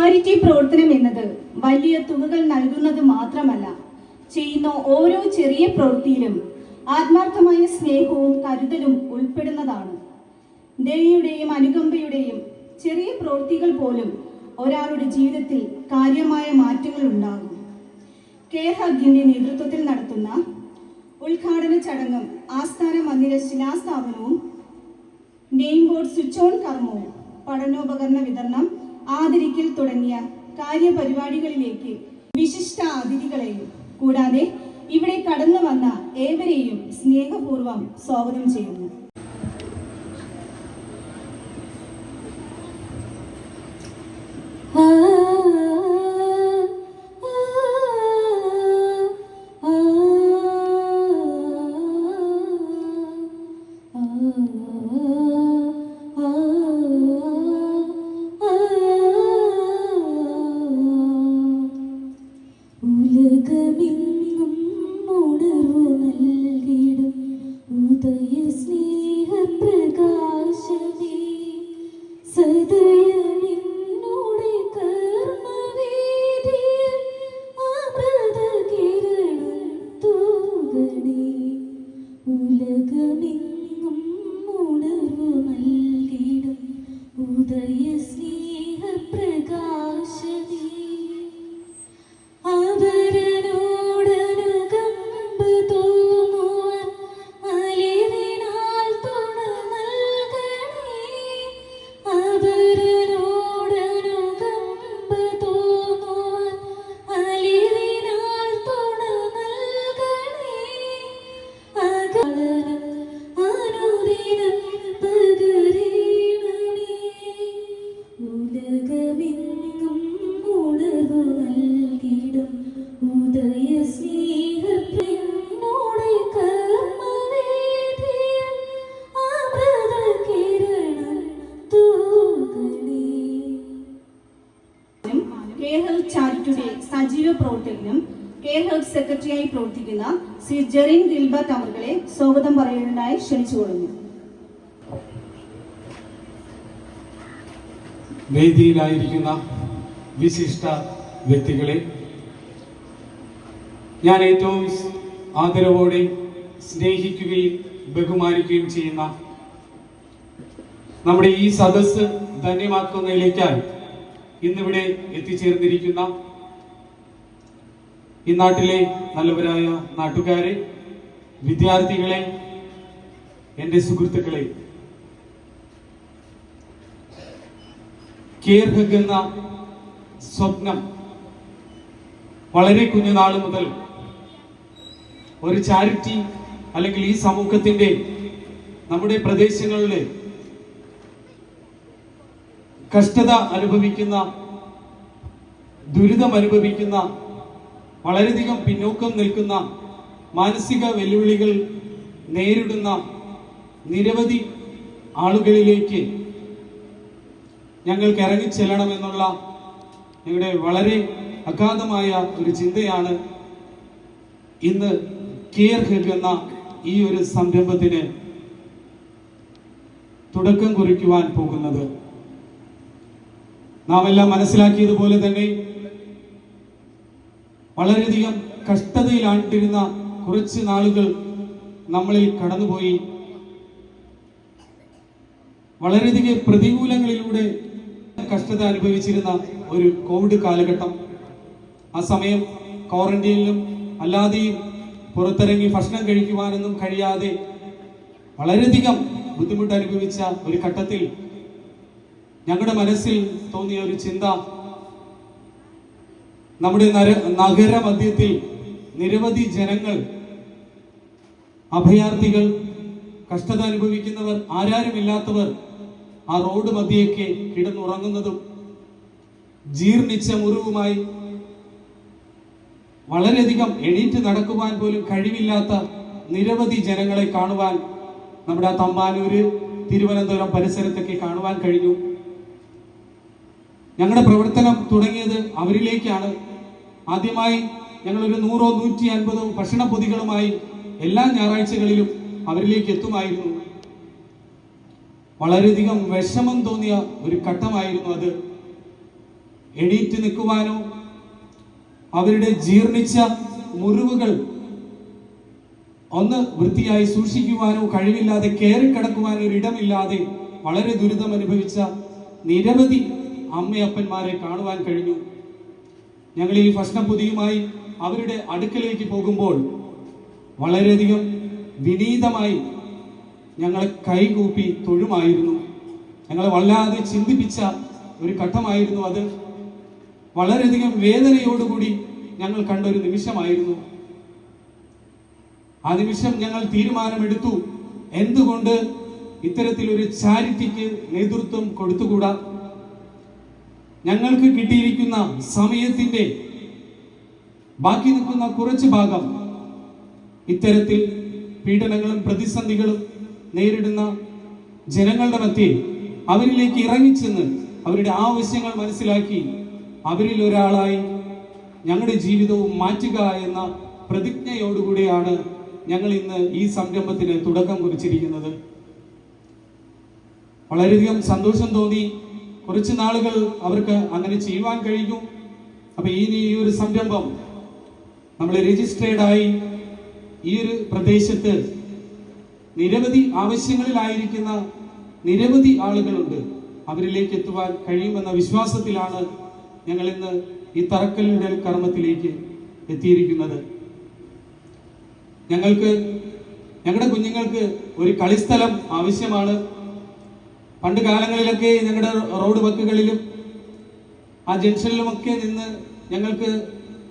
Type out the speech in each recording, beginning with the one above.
Charity പ്രവർത്തനം എന്നത് വലിയ തുകകൾ നൽകുന്നത് മാത്രമല്ല, ചെയ്യുന്ന ഓരോ ചെറിയ പ്രവൃത്തിയിലും ആത്മാർത്ഥമായ സ്നേഹവും കരുതലും ഉൾപ്പെടുന്നതാണ്. ദയയുടെയും അനുകമ്പയുടെയും ചെറിയ പ്രവൃത്തികൾ പോലും ഒരാളുടെ ജീവിതത്തിൽ കാര്യമായ മാറ്റങ്ങൾ ഉണ്ടാകും. കെയർ ഹഗിന്റെ നേതൃത്വത്തിൽ നടത്തുന്ന ഉദ്ഘാടന ചടങ്ങും ആസ്ഥാന മന്ദിര ശിലാസ്ഥാപനവും നെയിം ബോർഡ് സ്വിച്ച് ഓൺ കർമ്മവും പഠനോപകരണ വിതരണം, ആദരിക്കൽ തുടങ്ങിയ കാര്യപരിപാടികളിലേക്ക് വിശിഷ്ട അതിഥികളെയും കൂടാതെ ഇവിടെ കടന്നു വന്ന ഏവരെയും സ്നേഹപൂർവ്വം സ്വാഗതം ചെയ്യുന്നു. ചാരിറ്റിയുടെ സജീവ പ്രവർത്തകനും കെയർ ഹെൽത്ത് സെക്രട്ടറിയായി പ്രവർത്തിക്കുന്ന ശ്രീ ജെറിൻ ഗിൽബർട്ട് അവർകളെ സ്വാഗതം പറയുന്നതിനായി ക്ഷണിച്ചുകൊള്ളുന്നു. വേദിയിലായിരിക്കുന്ന വിശിഷ്ട വ്യക്തികളെ ഞാൻ ഏറ്റവും ആദരവോടെ സ്നേഹിക്കുകയും ബഹുമാനിക്കുകയും ചെയ്യുന്ന നമ്മുടെ ഈ സദസ്സ് ധന്യമാക്കുന്നതിലേക്കായി ഇന്നിവിടെ എത്തിച്ചേർന്നിരിക്കുന്ന ഈ നാട്ടിലെ നല്ലവരായ നാട്ടുകാരെ, വിദ്യാർത്ഥികളെ, എൻ്റെ സുഹൃത്തുക്കളെ, കെയർ ഹഗ് എന്ന സ്വപ്നം വളരെ കുഞ്ഞുനാൾ മുതൽ ഒരു ചാരിറ്റി അല്ലെങ്കിൽ ഈ സമൂഹത്തിന്റെ നമ്മുടെ പ്രദേശങ്ങളിലെ കഷ്ടത അനുഭവിക്കുന്ന, ദുരിതം അനുഭവിക്കുന്ന, വളരെയധികം പിന്നോക്കം നിൽക്കുന്ന, മാനസിക വെല്ലുവിളികൾ നേരിടുന്ന നിരവധി ആളുകളിലേക്ക് ഞങ്ങൾക്ക് ഇറങ്ങിച്ചെല്ലണമെന്നുള്ള ഞങ്ങളുടെ വളരെ അഗാധമായ ഒരു ചിന്തയാണ് ഇന്ന് കെയർ ഹഗ് എന്ന ഈ ഒരു സംരംഭത്തിന് തുടക്കം കുറിക്കുവാൻ പോകുന്നത്. നാം എല്ലാം മനസ്സിലാക്കിയതുപോലെ തന്നെ വളരെയധികം കഷ്ടതയിലാണ്ടിരുന്ന കുറച്ച് നാളുകൾ നമ്മളിൽ കടന്നുപോയി. വളരെയധികം പ്രതികൂലങ്ങളിലൂടെ കഷ്ടത അനുഭവിച്ചിരുന്ന ഒരു കോവിഡ് കാലഘട്ടം. ആ സമയം ക്വാറന്റൈനിലും അല്ലാതെയും പുറത്തിറങ്ങി ഭക്ഷണം കഴിക്കുവാനൊന്നും കഴിയാതെ വളരെയധികം ബുദ്ധിമുട്ട് അനുഭവിച്ച ഒരു ഘട്ടത്തിൽ ഞങ്ങളുടെ മനസ്സിൽ തോന്നിയ ഒരു ചിന്ത, നമ്മുടെ നഗര മധ്യത്തിൽ നിരവധി ജനങ്ങൾ, അഭയാർത്ഥികൾ, കഷ്ടത അനുഭവിക്കുന്നവർ, ആരാരുമില്ലാത്തവർ ആ റോഡ് മധ്യേക്ക് കിടന്നുറങ്ങുന്നതും ജീർണിച്ച മുറിവുമായി വളരെയധികം എണീറ്റ് നടക്കുവാൻ പോലും കഴിവില്ലാത്ത നിരവധി ജനങ്ങളെ കാണുവാൻ നമ്മുടെ ആ തമ്പാനൂര്, തിരുവനന്തപുരം പരിസരത്തൊക്കെ കാണുവാൻ കഴിഞ്ഞു. ഞങ്ങളുടെ പ്രവർത്തനം തുടങ്ങിയത് അവരിലേക്കാണ്. ആദ്യമായി ഞങ്ങളൊരു 100-150 ഭക്ഷണ പൊതികളുമായി എല്ലാ ഞായറാഴ്ചകളിലും അവരിലേക്ക് എത്തുമായിരുന്നു. വളരെയധികം വിഷമം തോന്നിയ ഒരു ഘട്ടമായിരുന്നു അത്. എണീറ്റ് നിൽക്കുവാനോ അവരുടെ ജീർണിച്ച മുറിവുകൾ ഒന്ന് വൃത്തിയായി സൂക്ഷിക്കുവാനോ കഴിവില്ലാതെ കയറിക്കിടക്കുവാനോ ഒരിടമില്ലാതെ വളരെ ദുരിതം അനുഭവിച്ച നിരവധി അമ്മയപ്പന്മാരെ കാണുവാൻ കഴിഞ്ഞു. ഞങ്ങൾ ഈ ഭക്ഷണപ്പൊതിയുമായി അവരുടെ അടുക്കലേക്ക് പോകുമ്പോൾ വളരെയധികം വിനീതമായി ഞങ്ങളെ കൈകൂപ്പി തൊഴുമായിരുന്നു. ഞങ്ങളെ വല്ലാതെ ചിന്തിപ്പിച്ച ഒരു ഘട്ടമായിരുന്നു അത്. വളരെയധികം വേദനയോടുകൂടി ഞങ്ങൾ കണ്ട ഒരു നിമിഷമായിരുന്നു. ആ നിമിഷം ഞങ്ങൾ തീരുമാനമെടുത്തു, എന്തുകൊണ്ട് ഇത്തരത്തിലൊരു ചാരിറ്റിക്ക് നേതൃത്വം കൊടുത്തുകൂടാ? ഞങ്ങൾക്ക് കിട്ടിയിരിക്കുന്ന സമയത്തിന്റെ ബാക്കി നിൽക്കുന്ന കുറച്ച് ഭാഗം ഇത്തരത്തിൽ പീഡനങ്ങളും പ്രതിസന്ധികളും നേരിടുന്ന ജനങ്ങളുടെ മധ്യേ അവരിലേക്ക് ഇറങ്ങിച്ചെന്ന് അവരുടെ ആവശ്യങ്ങൾ മനസ്സിലാക്കി അവരിൽ ഒരാളായി ഞങ്ങളുടെ ജീവിതവും മാറ്റുക എന്ന പ്രതിജ്ഞയോടുകൂടിയാണ് ഞങ്ങൾ ഇന്ന് ഈ സംരംഭത്തിന് തുടക്കം കുറിച്ചിരിക്കുന്നത്. വളരെയധികം സന്തോഷം തോന്നി. കുറച്ച് നാളുകൾ അവർക്ക് അങ്ങനെ ചെയ്യുവാൻ കഴിഞ്ഞു. അപ്പൊ ഈ ഒരു സംരംഭം നമ്മൾ രജിസ്ട്രേർഡായി ഈ ഒരു പ്രദേശത്ത് നിരവധി ആവശ്യങ്ങളിലായിരിക്കുന്ന നിരവധി ആളുകളുണ്ട്. അവരിലേക്ക് എത്തുവാൻ കഴിയുമെന്ന വിശ്വാസത്തിലാണ് ഞങ്ങൾ ഇന്ന് ഈ തറക്കല്ലിടൽ കർമ്മത്തിലേക്ക് എത്തിയിരിക്കുന്നത്. ഞങ്ങളുടെ കുഞ്ഞുങ്ങൾക്ക് ഒരു കളിസ്ഥലം ആവശ്യമാണ്. പണ്ട് കാലങ്ങളിലൊക്കെ ഞങ്ങളുടെ റോഡ് വക്കുകളിലും ആ ജംഗ്ഷനിലുമൊക്കെ നിന്ന് ഞങ്ങൾക്ക്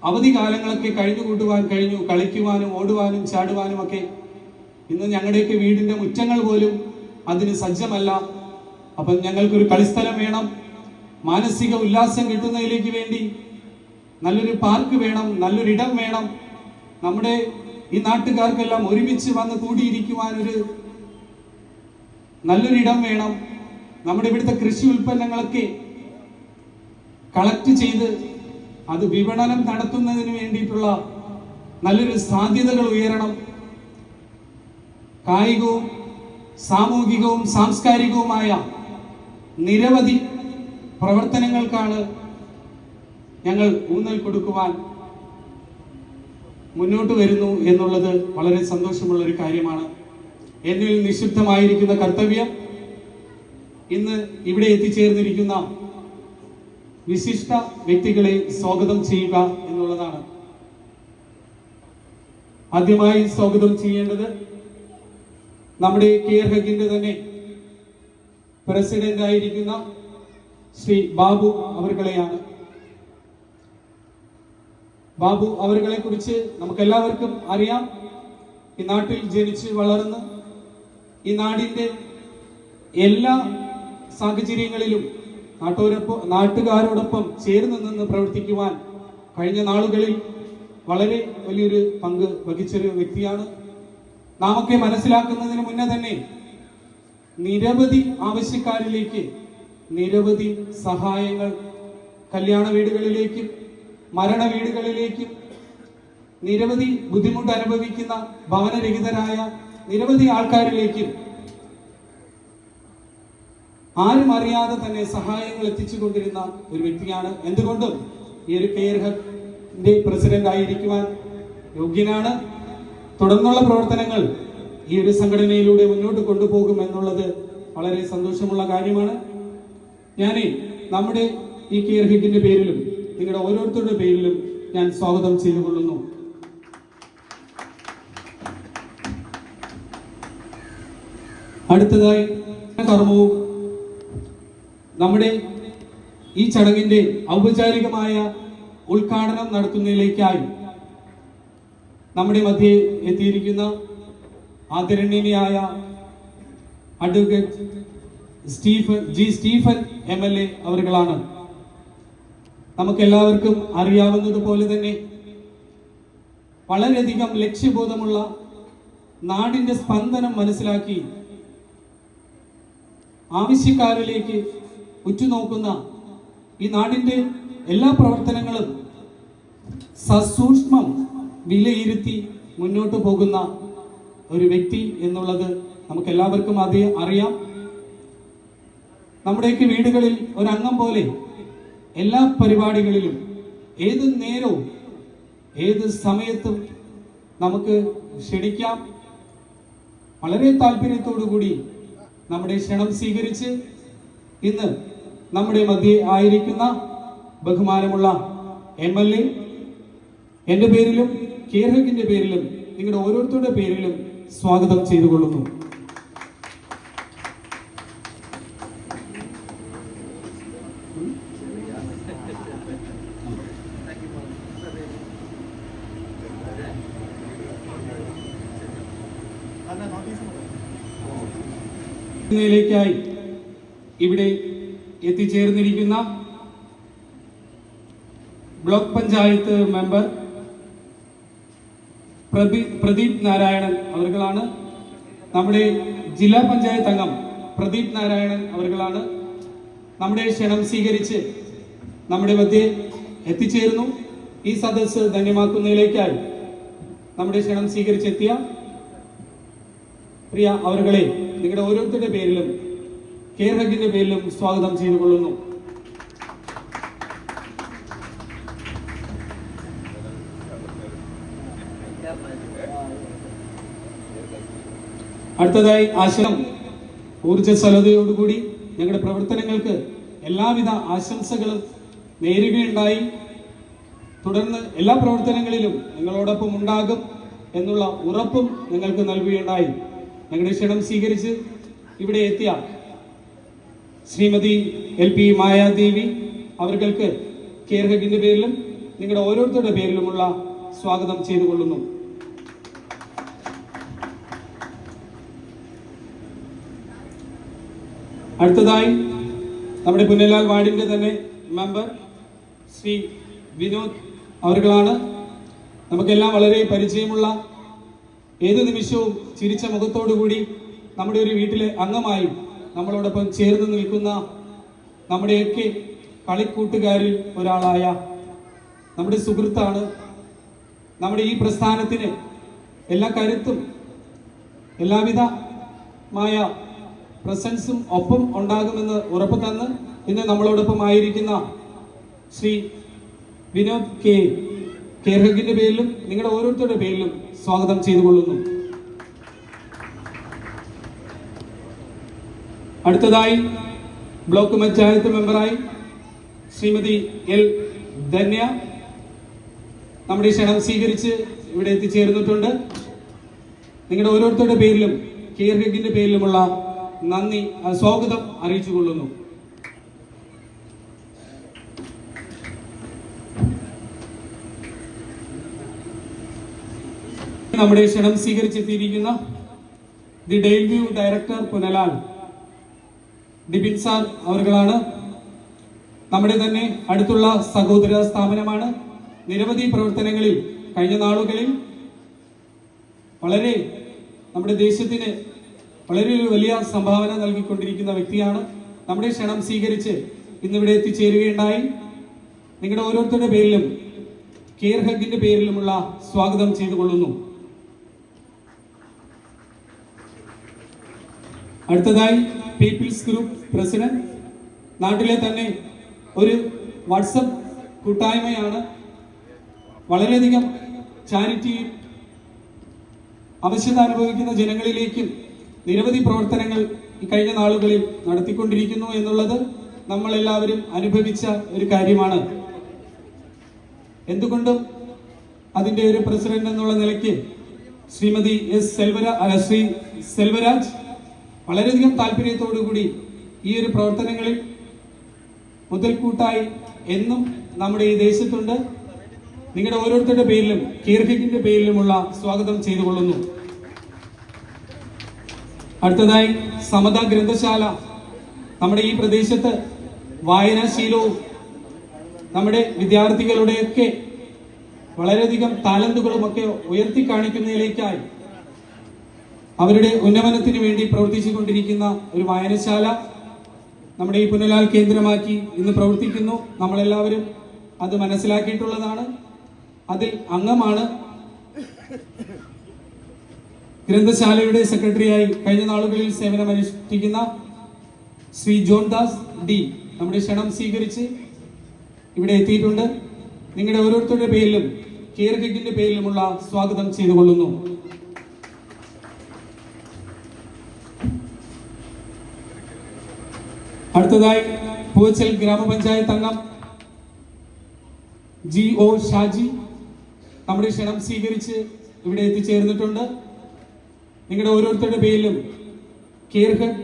അവധി കാലങ്ങളൊക്കെ കഴിഞ്ഞുകൂട്ടുവാൻ കഴിഞ്ഞു, കളിക്കുവാനും ഓടുവാനും ചാടുവാനും ഒക്കെ. ഇന്ന് ഞങ്ങളുടെയൊക്കെ വീടിന്റെ മുറ്റങ്ങൾ പോലും അതിന് സജ്ജമല്ല. അപ്പം ഞങ്ങൾക്കൊരു കളിസ്ഥലം വേണം. മാനസിക ഉല്ലാസം കിട്ടുന്നതിലേക്ക് വേണ്ടി നല്ലൊരു പാർക്ക് വേണം, നല്ലൊരിടം വേണം. നമ്മുടെ ഈ നാട്ടുകാർക്കെല്ലാം ഒരുമിച്ച് വന്ന് കൂടിയിരിക്കുവാൻ ഒരു നല്ലൊരിടം വേണം. നമ്മുടെ ഇവിടുത്തെ കൃഷി ഉൽപ്പന്നങ്ങളൊക്കെ കളക്ട് ചെയ്ത് അത് വിപണനം നടത്തുന്നതിന് വേണ്ടിയിട്ടുള്ള നല്ലൊരു സാധ്യതകൾ ഉയരണം. കായികവും സാമൂഹികവും സാംസ്കാരികവുമായ നിരവധി പ്രവർത്തനങ്ങൾക്കാണ് ഞങ്ങൾ ഊന്നൽ കൊടുക്കുവാൻ മുന്നോട്ട് വരുന്നു എന്നുള്ളത് വളരെ സന്തോഷമുള്ള ഒരു കാര്യമാണ്. എന്നിൽ നിക്ഷിപ്തമായിരിക്കുന്ന കർത്തവ്യം ഇന്ന് ഇവിടെ എത്തിച്ചേർന്നിരിക്കുന്ന വിശിഷ്ട വ്യക്തികളെ സ്വാഗതം ചെയ്യുക എന്നുള്ളതാണ്. ആദ്യമായി സ്വാഗതം ചെയ്യേണ്ടത് നമ്മുടെ കെയർ ഹഗിന്റെ തന്നെ പ്രസിഡന്റ് ആയിരിക്കുന്ന ശ്രീ ബാബു അവർകളെയാണ്. ബാബു അവർകളെ കുറിച്ച് നമുക്കെല്ലാവർക്കും അറിയാം. ഈ നാട്ടിൽ ജനിച്ച് വളർന്ന് ഈ നാടിന്റെ എല്ലാ സാഹചര്യങ്ങളിലും നാട്ടുകാരോടൊപ്പം ചേർന്ന് നിന്ന് പ്രവർത്തിക്കുവാൻ കഴിഞ്ഞ നാളുകളിൽ വളരെ വലിയൊരു പങ്ക് വഹിച്ചൊരു വ്യക്തിയാണ്. നാമൊക്കെ മനസ്സിലാക്കുന്നതിന് മുന്നേ തന്നെ നിരവധി ആവശ്യക്കാരിലേക്ക് നിരവധി സഹായങ്ങൾ കല്യാണ വീടുകളിലേക്കും മരണ വീടുകളിലേക്കും നിരവധി ബുദ്ധിമുട്ട് അനുഭവിക്കുന്ന ഭവനരഹിതരായ നിരവധി ആൾക്കാരിലേക്കും ആരും അറിയാതെ തന്നെ സഹായങ്ങൾ എത്തിച്ചുകൊണ്ടിരുന്ന ഒരു വ്യക്തിയാണ്. എന്തുകൊണ്ടും ഈ ഒരു കെയർ ഹബിന്റെ പ്രസിഡന്റ് ആയിരിക്കുവാൻ യോഗ്യനാണ്. തുടർന്നുള്ള പ്രവർത്തനങ്ങൾ ഈ ഒരു സംഘടനയിലൂടെ മുന്നോട്ട് കൊണ്ടുപോകും എന്നുള്ളത് വളരെ സന്തോഷമുള്ള കാര്യമാണ്. ഞാൻ നമ്മുടെ ഈ കെയർ ഹബിന്റെ പേരിലും നിങ്ങളുടെ ഓരോരുത്തരുടെ പേരിലും ഞാൻ സ്വാഗതം ചെയ്തുകൊള്ളുന്നു. അടുത്തതായി കർമ്മവും നമ്മുടെ ഈ ചടങ്ങിന്റെ ഔപചാരികമായ ഉദ്ഘാടനം നടത്തുന്നതിലേക്കായി നമ്മുടെ മധ്യേ എത്തിയിരിക്കുന്ന ആദരണീയനായ അഡ്വക്കേറ്റ് സ്റ്റീഫൻ MLA അവരുകളാണ്. നമുക്കെല്ലാവർക്കും അറിയാവുന്നതുപോലെ തന്നെ വളരെയധികം ലക്ഷ്യബോധമുള്ള, നാടിന്റെ സ്പന്ദനം മനസ്സിലാക്കി ആവശ്യക്കാരിലേക്ക് ഉറ്റുനോക്കുന്ന, ഈ നാടിന്റെ എല്ലാ പ്രവർത്തനങ്ങളും സസൂക്ഷ്മം വിലയിരുത്തി മുന്നോട്ട് പോകുന്ന ഒരു വ്യക്തി എന്നുള്ളത് നമുക്കെല്ലാവർക്കും അറിയാം. നമ്മുടെയൊക്കെ വീടുകളിൽ ഒരംഗം പോലെ എല്ലാ പരിപാടികളിലും ഏത് നേരവും ഏത് സമയത്തും നമുക്ക് ക്ഷണിക്കാം. വളരെ താല്പര്യത്തോടു കൂടി നമ്മുടെ ക്ഷണം സ്വീകരിച്ച് ഇന്ന് നമ്മുടെ മധ്യേ ആയിരിക്കുന്ന ബഹുമാനമുള്ള MLA, എൻ്റെ പേരിലും കേരഹക്കിന്റെ പേരിലും നിങ്ങളുടെ ഓരോരുത്തരുടെ പേരിലും സ്വാഗതം ചെയ്തുകൊള്ളുന്നു. ായി ഇവിടെ എത്തിച്ചേർന്നിരിക്കുന്ന ബ്ലോക്ക് പഞ്ചായത്ത് മെമ്പർ പ്രദീപ് നാരായണൻ അവർകളാണ്. നമ്മുടെ ജില്ലാ പഞ്ചായത്ത് അംഗം പ്രദീപ് നാരായണൻ അവർകളാണ്. നമ്മുടെ ക്ഷണം സ്വീകരിച്ച് നമ്മുടെ മധ്യേ എത്തിച്ചേരുന്നു. ഈ സദസ്സ് ധന്യമാക്കുന്നതിലേക്കായി നമ്മുടെ ക്ഷണം സ്വീകരിച്ചെത്തിയ പ്രിയ അവരുകളെ നിങ്ങളുടെ ഓരോരുത്തരുടെ പേരിലും കേരളത്തിന്റെ പേരിലും സ്വാഗതം ചെയ്തുകൊള്ളുന്നു. അടുത്തതായി ആശയം ഊർജ്ജസ്വലതയോടുകൂടി ഞങ്ങളുടെ പ്രവർത്തനങ്ങൾക്ക് എല്ലാവിധ ആശംസകളും നേരുകയുണ്ടായി. തുടർന്ന് എല്ലാ പ്രവർത്തനങ്ങളിലും നിങ്ങളോടൊപ്പം ഉണ്ടാകും എന്നുള്ള ഉറപ്പും നിങ്ങൾക്ക് നൽകുകയുണ്ടായി. ഞങ്ങളുടെ ക്ഷണം സ്വീകരിച്ച് ഇവിടെ എത്തിയ ശ്രീമതി LP മായാദേവി അവർക്ക് കേരളത്തിന്റെ പേരിലും നിങ്ങളുടെ ഓരോരുത്തരുടെ പേരിലുമുള്ള സ്വാഗതം ചെയ്തുകൊള്ളുന്നു. അടുത്തതായി നമ്മുടെ പുന്നലാൽ വാർഡിന്റെ തന്നെ മെമ്പർ ശ്രീ വിനോദ് അവർകളാണ്. നമുക്കെല്ലാം വളരെ പരിചയമുള്ള, ഏത് നിമിഷവും ചിരിച്ച മുഖത്തോടുകൂടി നമ്മുടെ ഒരു വീട്ടിലെ അംഗമായി നമ്മളോടൊപ്പം ചേർന്ന് നിൽക്കുന്ന നമ്മുടെയൊക്കെ കളിക്കൂട്ടുകാരിൽ ഒരാളായ നമ്മുടെ സുഹൃത്താണ്. നമ്മുടെ ഈ പ്രസ്ഥാനത്തിന് എല്ലാ കരുത്തും എല്ലാവിധമായ പ്രസൻസും ഒപ്പം ഉണ്ടാകുമെന്ന് ഉറപ്പ് തന്ന് ഇന്ന് നമ്മളോടൊപ്പം ആയിരിക്കുന്ന ശ്രീ വിനോദ് കേരളത്തിന്റെ പേരിലും നിങ്ങളുടെ ഓരോരുത്തരുടെ പേരിലും സ്വാഗതം ചെയ്തുകൊള്ളുന്നു. അടുത്തതായി ബ്ലോക്ക് പഞ്ചായത്ത് മെമ്പറായി ശ്രീമതി L ധന്യ നമ്മുടെ ക്ഷണം സ്വീകരിച്ച് ഇവിടെ എത്തിച്ചേർന്നിട്ടുണ്ട്. നിങ്ങളുടെ ഓരോരുത്തരുടെ പേരിലും കേരളത്തിന്റെ പേരിലുമുള്ള നന്ദി സ്വാഗതം അറിയിച്ചുകൊള്ളുന്നു. നമ്മുടെ ക്ഷണം സ്വീകരിച്ചെത്തിയിരിക്കുന്ന the dale view director Punalal Dibin sir അവർകളാണ്. നമ്മുടെ തന്നെ അടുത്തുള്ള സഹോദര സ്ഥാപനമാണ്. നിരവധി പ്രവർത്തനങ്ങളിൽ കഴിഞ്ഞ നാളുകളിൽ വളരെ നമ്മുടെ ദേശത്തിന് വളരെ ഒരു വലിയ സംഭാവന നൽകിക്കൊണ്ടിരിക്കുന്ന വ്യക്തിയാണ്. നമ്മുടെ ക്ഷണം സ്വീകരിച്ച് ഇന്നിവിടെ എത്തിച്ചേരുകയുണ്ടായി. നിങ്ങളുടെ ഓരോരുത്തരുടെ പേരിലും കേരളത്തിന്റെ പേരിലുമുള്ള സ്വാഗതം ചെയ്തുകൊള്ളുന്നു. അടുത്തതായി പീപ്പിൾസ് ഗ്രൂപ്പ് പ്രസിഡന്റ്, നാട്ടിലെ തന്നെ ഒരു വാട്സപ്പ് കൂട്ടായ്മയാണ്. വളരെയധികം ചാരിറ്റിയും ആവശ്യത അനുഭവിക്കുന്ന ജനങ്ങളിലേക്കും നിരവധി പ്രവർത്തനങ്ങൾ ഈ കഴിഞ്ഞ നാളുകളിൽ നടത്തിക്കൊണ്ടിരിക്കുന്നു എന്നുള്ളത് നമ്മൾ എല്ലാവരും അനുഭവിച്ച ഒരു കാര്യമാണ്. എന്തുകൊണ്ടും അതിന്റെ ഒരു പ്രസിഡന്റ് എന്നുള്ള നിലയ്ക്ക് ശ്രീമതി ശ്രീ സെൽവരാജ് വളരെയധികം താല്പര്യത്തോടുകൂടി ഈ ഒരു പ്രവർത്തനങ്ങളിൽ മുതൽക്കൂട്ടായി എന്നും നമ്മുടെ ഈ ദേശത്തുണ്ട്. നിങ്ങളുടെ ഓരോരുത്തരുടെ പേരിലും കീർഹിക്കിന്റെ പേരിലുമുള്ള സ്വാഗതം ചെയ്തുകൊള്ളുന്നു. അടുത്തതായി സമത ഗ്രന്ഥശാല നമ്മുടെ ഈ പ്രദേശത്ത് വായനാശീലവും നമ്മുടെ വിദ്യാർത്ഥികളുടെയൊക്കെ വളരെയധികം ടാലന്റുകളുമൊക്കെ ഉയർത്തി കാണിക്കുന്നതിലേക്കായി അവരുടെ ഉന്നമനത്തിന് വേണ്ടി പ്രവർത്തിച്ചുകൊണ്ടിരിക്കുന്ന ഒരു വായനശാല നമ്മുടെ ഈ പുനലാൽ കേന്ദ്രമാക്കി ഇന്ന് പ്രവർത്തിക്കുന്നു. നമ്മളെല്ലാവരും അത് മനസ്സിലാക്കിയിട്ടുള്ളതാണ്. അതിൽ അംഗമാണ് ഗ്രന്ഥശാലയുടെ സെക്രട്ടറിയായി കഴിഞ്ഞ നാളുകളിൽ സേവനമനുഷ്ഠിക്കുന്ന ശ്രീ ജോൺദാസ് D നമ്മുടെ ക്ഷണം സ്വീകരിച്ച് ഇവിടെ എത്തിയിട്ടുണ്ട്. നിങ്ങളുടെ ഓരോരുത്തരുടെ പേരിലും കെയർ ഹെഗിന്റെ പേരിലുമുള്ള സ്വാഗതം ചെയ്തുകൊള്ളുന്നു. അടുത്തതായി പൂവച്ചൽ ഗ്രാമപഞ്ചായത്ത് അംഗം GO ഷാജി നമ്മുടെ ക്ഷണം സ്വീകരിച്ച് ഇവിടെ എത്തിച്ചേർന്നിട്ടുണ്ട്. നിങ്ങളുടെ ഓരോരുത്തരുടെ പേരിലും കെയർ ഹെഗ്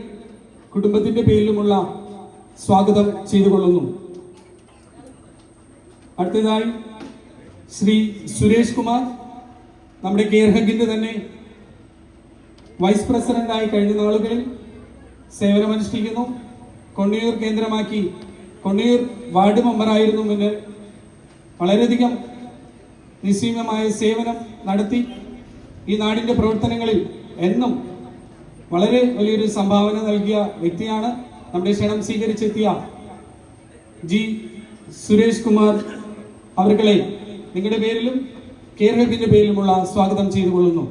കുടുംബത്തിന്റെ പേരിലുമുള്ള സ്വാഗതം ചെയ്തുകൊള്ളുന്നു. അടുത്തതായി ശ്രീ സുരേഷ് കുമാർ നമ്മുടെ കെയർ ഹെഗിന്റെ തന്നെ വൈസ് പ്രസിഡന്റായി കഴിഞ്ഞ നാളുകളിൽ സേവനമനുഷ്ഠിക്കുന്നു. കൊണ്ണിയൂർ കേന്ദ്രമാക്കി കൊണ്ണിയൂർ വാർഡ് മെമ്പറായിരുന്നു മുന്നേ. വളരെയധികം നിസ്സീമമായ സേവനം നടത്തി ഈ നാടിന്റെ പ്രവർത്തനങ്ങളിൽ എന്നും വളരെ വലിയൊരു സംഭാവന നൽകിയ വ്യക്തിയാണ്. നമ്മുടെ ക്ഷണം സ്വീകരിച്ചെത്തിയ സുരേഷ് കുമാർ അവർകളെ നിങ്ങളുടെ പേരിലും കെയർ ഹെഗിന്റെ പേരിലുമുള്ള സ്വാഗതം ചെയ്തുകൊള്ളുന്നു.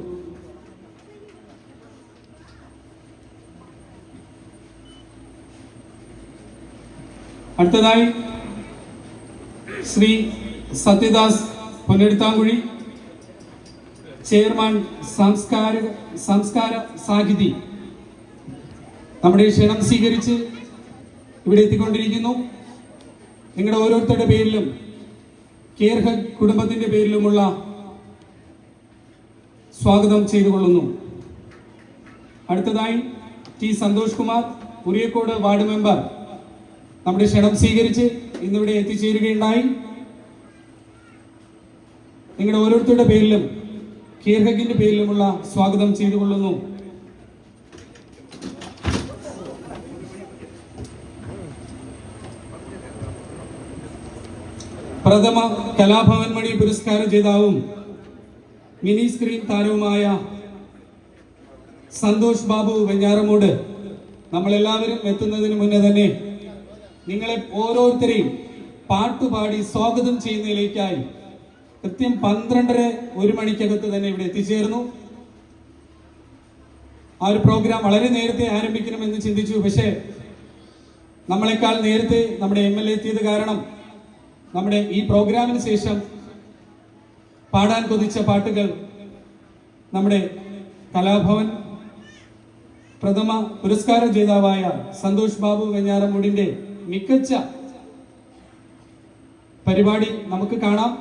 അടുത്തതായി ശ്രീ സത്യദാസ് പുനരുത്താങ്കുഴി ചെയർമാൻ സംസ്കാര സാഹിതി നമ്മുടെ ക്ഷണം സ്വീകരിച്ച് ഇവിടെ എത്തിക്കൊണ്ടിരിക്കുന്നു. നിങ്ങളുടെ ഓരോരുത്തരുടെ പേരിലും കെയർ ഹെഗ് കുടുംബത്തിന്റെ പേരിലുമുള്ള സ്വാഗതം ചെയ്തുകൊള്ളുന്നു. അടുത്തതായി T Santhosh Kumar Uriyakode ward member നമ്മുടെ ക്ഷണം സ്വീകരിച്ച് ഇന്നിവിടെ എത്തിച്ചേരുകയുണ്ടായി. നിങ്ങളുടെ ഓരോരുത്തരുടെ പേരിലും കെയർ ഹെഗിന്റെ പേരിലുമുള്ള സ്വാഗതം ചെയ്തുകൊള്ളുന്നു. പ്രഥമ കലാഭവൻ മണി പുരസ്കാര ജേതാവും മിനി സ്ക്രീൻ താരവുമായ സന്തോഷ് ബാബു വെഞ്ഞാറമൂട് നമ്മളെല്ലാവരും എത്തുന്നതിന് മുന്നേ തന്നെ നിങ്ങളെ ഓരോരുത്തരെയും പാട്ടുപാടി സ്വാഗതം ചെയ്യുന്നതിലേക്കായി കൃത്യം 12:30 മണിക്കകത്ത് തന്നെ ഇവിടെ എത്തിച്ചേർന്നു. ആ ഒരു പ്രോഗ്രാം വളരെ നേരത്തെ ആരംഭിക്കണമെന്ന് ചിന്തിച്ചു. പക്ഷേ നമ്മളെക്കാൾ നേരത്തെ നമ്മുടെ MLA എത്തിയത് കാരണം നമ്മുടെ ഈ പ്രോഗ്രാമിന് ശേഷം പാടാൻ കൊതിച്ച പാട്ടുകൾ നമ്മുടെ കലാഭവൻ പ്രഥമ പുരസ്കാര ജേതാവായ സന്തോഷ് ബാബു വെഞ്ഞാറമൂടിന്റെ മികച്ച പരിപാടി നമുക്ക് കാണാം.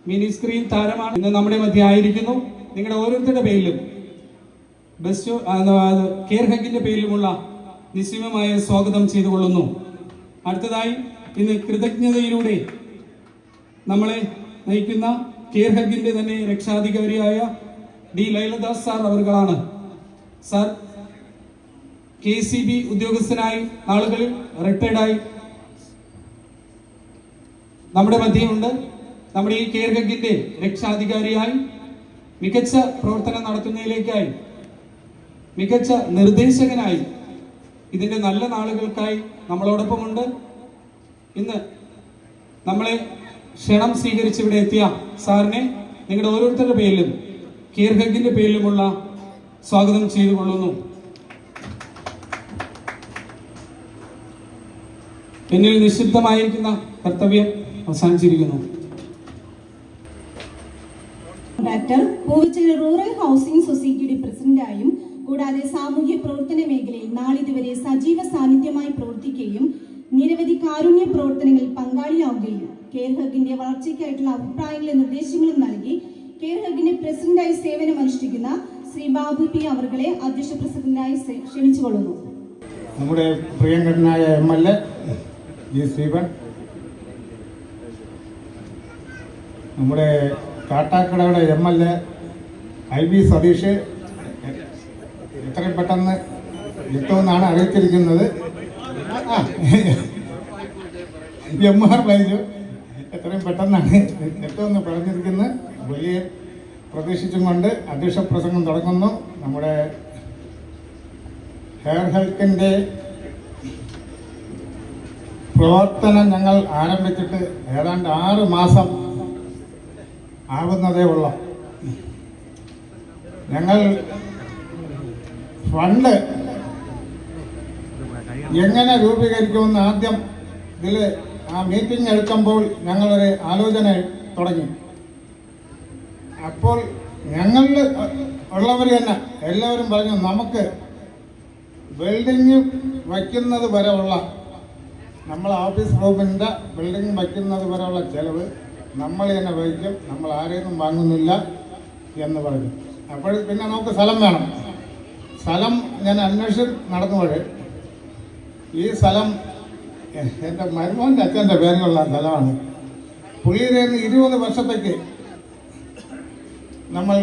മിനി സ്ക്രീൻ താരമാണ് ഇന്ന് നമ്മുടെ മധ്യ ആയിരിക്കുന്നു. നിങ്ങളുടെ ഓരോരുത്തരുടെ പേരിലും കെയർ ഹെഗിന്റെ പേരിലുമുള്ള നിസ്സീമമായ സ്വാഗതം ചെയ്തുകൊള്ളുന്നു. അടുത്തതായി ഇന്ന് കൃതജ്ഞതയിലൂടെ നമ്മളെ നയിക്കുന്ന കെയർ ഹെഗിന്റെ തന്നെ രക്ഷാധികാരിയായ D ലൈലദാസ് സാർ അവർകളാണ്. സാർ KCB ഉദ്യോഗസ്ഥനായി നാളുകളിൽ റിട്ടയർഡായി നമ്മുടെ മധ്യമുണ്ട്. നമ്മുടെ ഈ കെയർ ഹെഗിന്റെ രക്ഷാധികാരിയായി മികച്ച പ്രവർത്തനം നടത്തുന്നതിലേക്കായി മികച്ച നിർദ്ദേശകനായി ഇതിന്റെ നല്ല നാളുകൾക്കായി നമ്മളോടൊപ്പമുണ്ട്. ഇന്ന് നമ്മളെ ക്ഷണം സ്വീകരിച്ച് ഇവിടെ എത്തിയ സാറിനെ നിങ്ങളുടെ ഓരോരുത്തരുടെ പേരിലും കെയർ ഹെഗിന്റെ പേരിലുമുള്ള സ്വാഗതം ചെയ്തുകൊള്ളുന്നു. എന്നിൽ നിക്ഷിപ്തമായിരിക്കുന്ന കർത്തവ്യം അവസാനിച്ചിരിക്കുന്നു. ഡോക്ടർ പൂവച്ചൽ റൂറൽ ഹൗസിംഗ് സൊസൈറ്റിയുടെ പ്രസിഡന്റായും കൂടാതെ സാമൂഹ്യ പ്രവർത്തന മേഖലയിൽ നാളിതുവരെ സജീവ സാന്നിധ്യമായി പ്രവർത്തിക്കുകയും നിരവധി കാരുണ്യ പ്രവർത്തനങ്ങളിൽ പങ്കാളിയാവുകയും കെയർ ഹെഗിന്റെ വളർച്ചയ്ക്കായിട്ടുള്ള അഭിപ്രായങ്ങളും നിർദ്ദേശങ്ങളും നൽകി കെയർ ഹെഗിന്റെ പ്രസിഡന്റായി സേവനമനുഷ്ഠിക്കുന്ന ശ്രീ ബാബു P അവർകളെ അധ്യക്ഷ പ്രസിഡന്റായി ക്ഷണിച്ചുകൊള്ളുന്നു. നമ്മുടെ പ്രിയങ്കരനായ MLA G ശ്രീപൻ, നമ്മുടെ കാട്ടാക്കടയുടെ MLA IB സതീഷ് എത്രയും പെട്ടെന്ന് എത്തുമെന്നാണ് അറിയിച്ചിരിക്കുന്നത്. MR ബൈജു എത്രയും പെട്ടെന്നാണ് എത്തുമെന്ന് പറഞ്ഞിരിക്കുന്നത്. വലിയ പ്രതീക്ഷിച്ചും കൊണ്ട് അധ്യക്ഷ പ്രസംഗം തുടങ്ങുന്നു. നമ്മുടെ കെയർ ഹെൽത്തിൻ്റെ പ്രവർത്തനം ഞങ്ങൾ ആരംഭിച്ചിട്ട് ഏതാണ്ട് 6 മാസം ആകുന്നതേ ഉള്ളൂ. ഞങ്ങൾ ഫണ്ട് എങ്ങനെ രൂപീകരിക്കുമെന്ന് ആദ്യം ഇതിൽ ആ മീറ്റിംഗ് എടുക്കുമ്പോൾ ഞങ്ങളൊരു ആലോചന തുടങ്ങി. അപ്പോൾ ഞങ്ങളിൽ ഉള്ളവർ തന്നെ എല്ലാവരും പറഞ്ഞു, നമുക്ക് ബിൽഡിങ് വയ്ക്കുന്നത് വരെ ഉള്ള നമ്മൾ ഓഫീസ് റൂമിൻ്റെ ബിൽഡിംഗ് വയ്ക്കുന്നത് വരെയുള്ള ചിലവ് നമ്മൾ തന്നെ വഹിക്കും, നമ്മൾ ആരെയും വാങ്ങുന്നില്ല എന്ന് പറഞ്ഞു. അപ്പോൾ പിന്നെ നമുക്ക് സ്ഥലം വേണം. സ്ഥലം ഞാൻ അന്വേഷിച്ച് നടന്നുപോയി. ഈ സ്ഥലം എൻ്റെ മരുമോൻ്റെ അച്ഛൻ്റെ പേരിലുള്ള സ്ഥലമാണ്. പുള്ളിയുടെ 20 വർഷത്തേക്ക് നമ്മൾ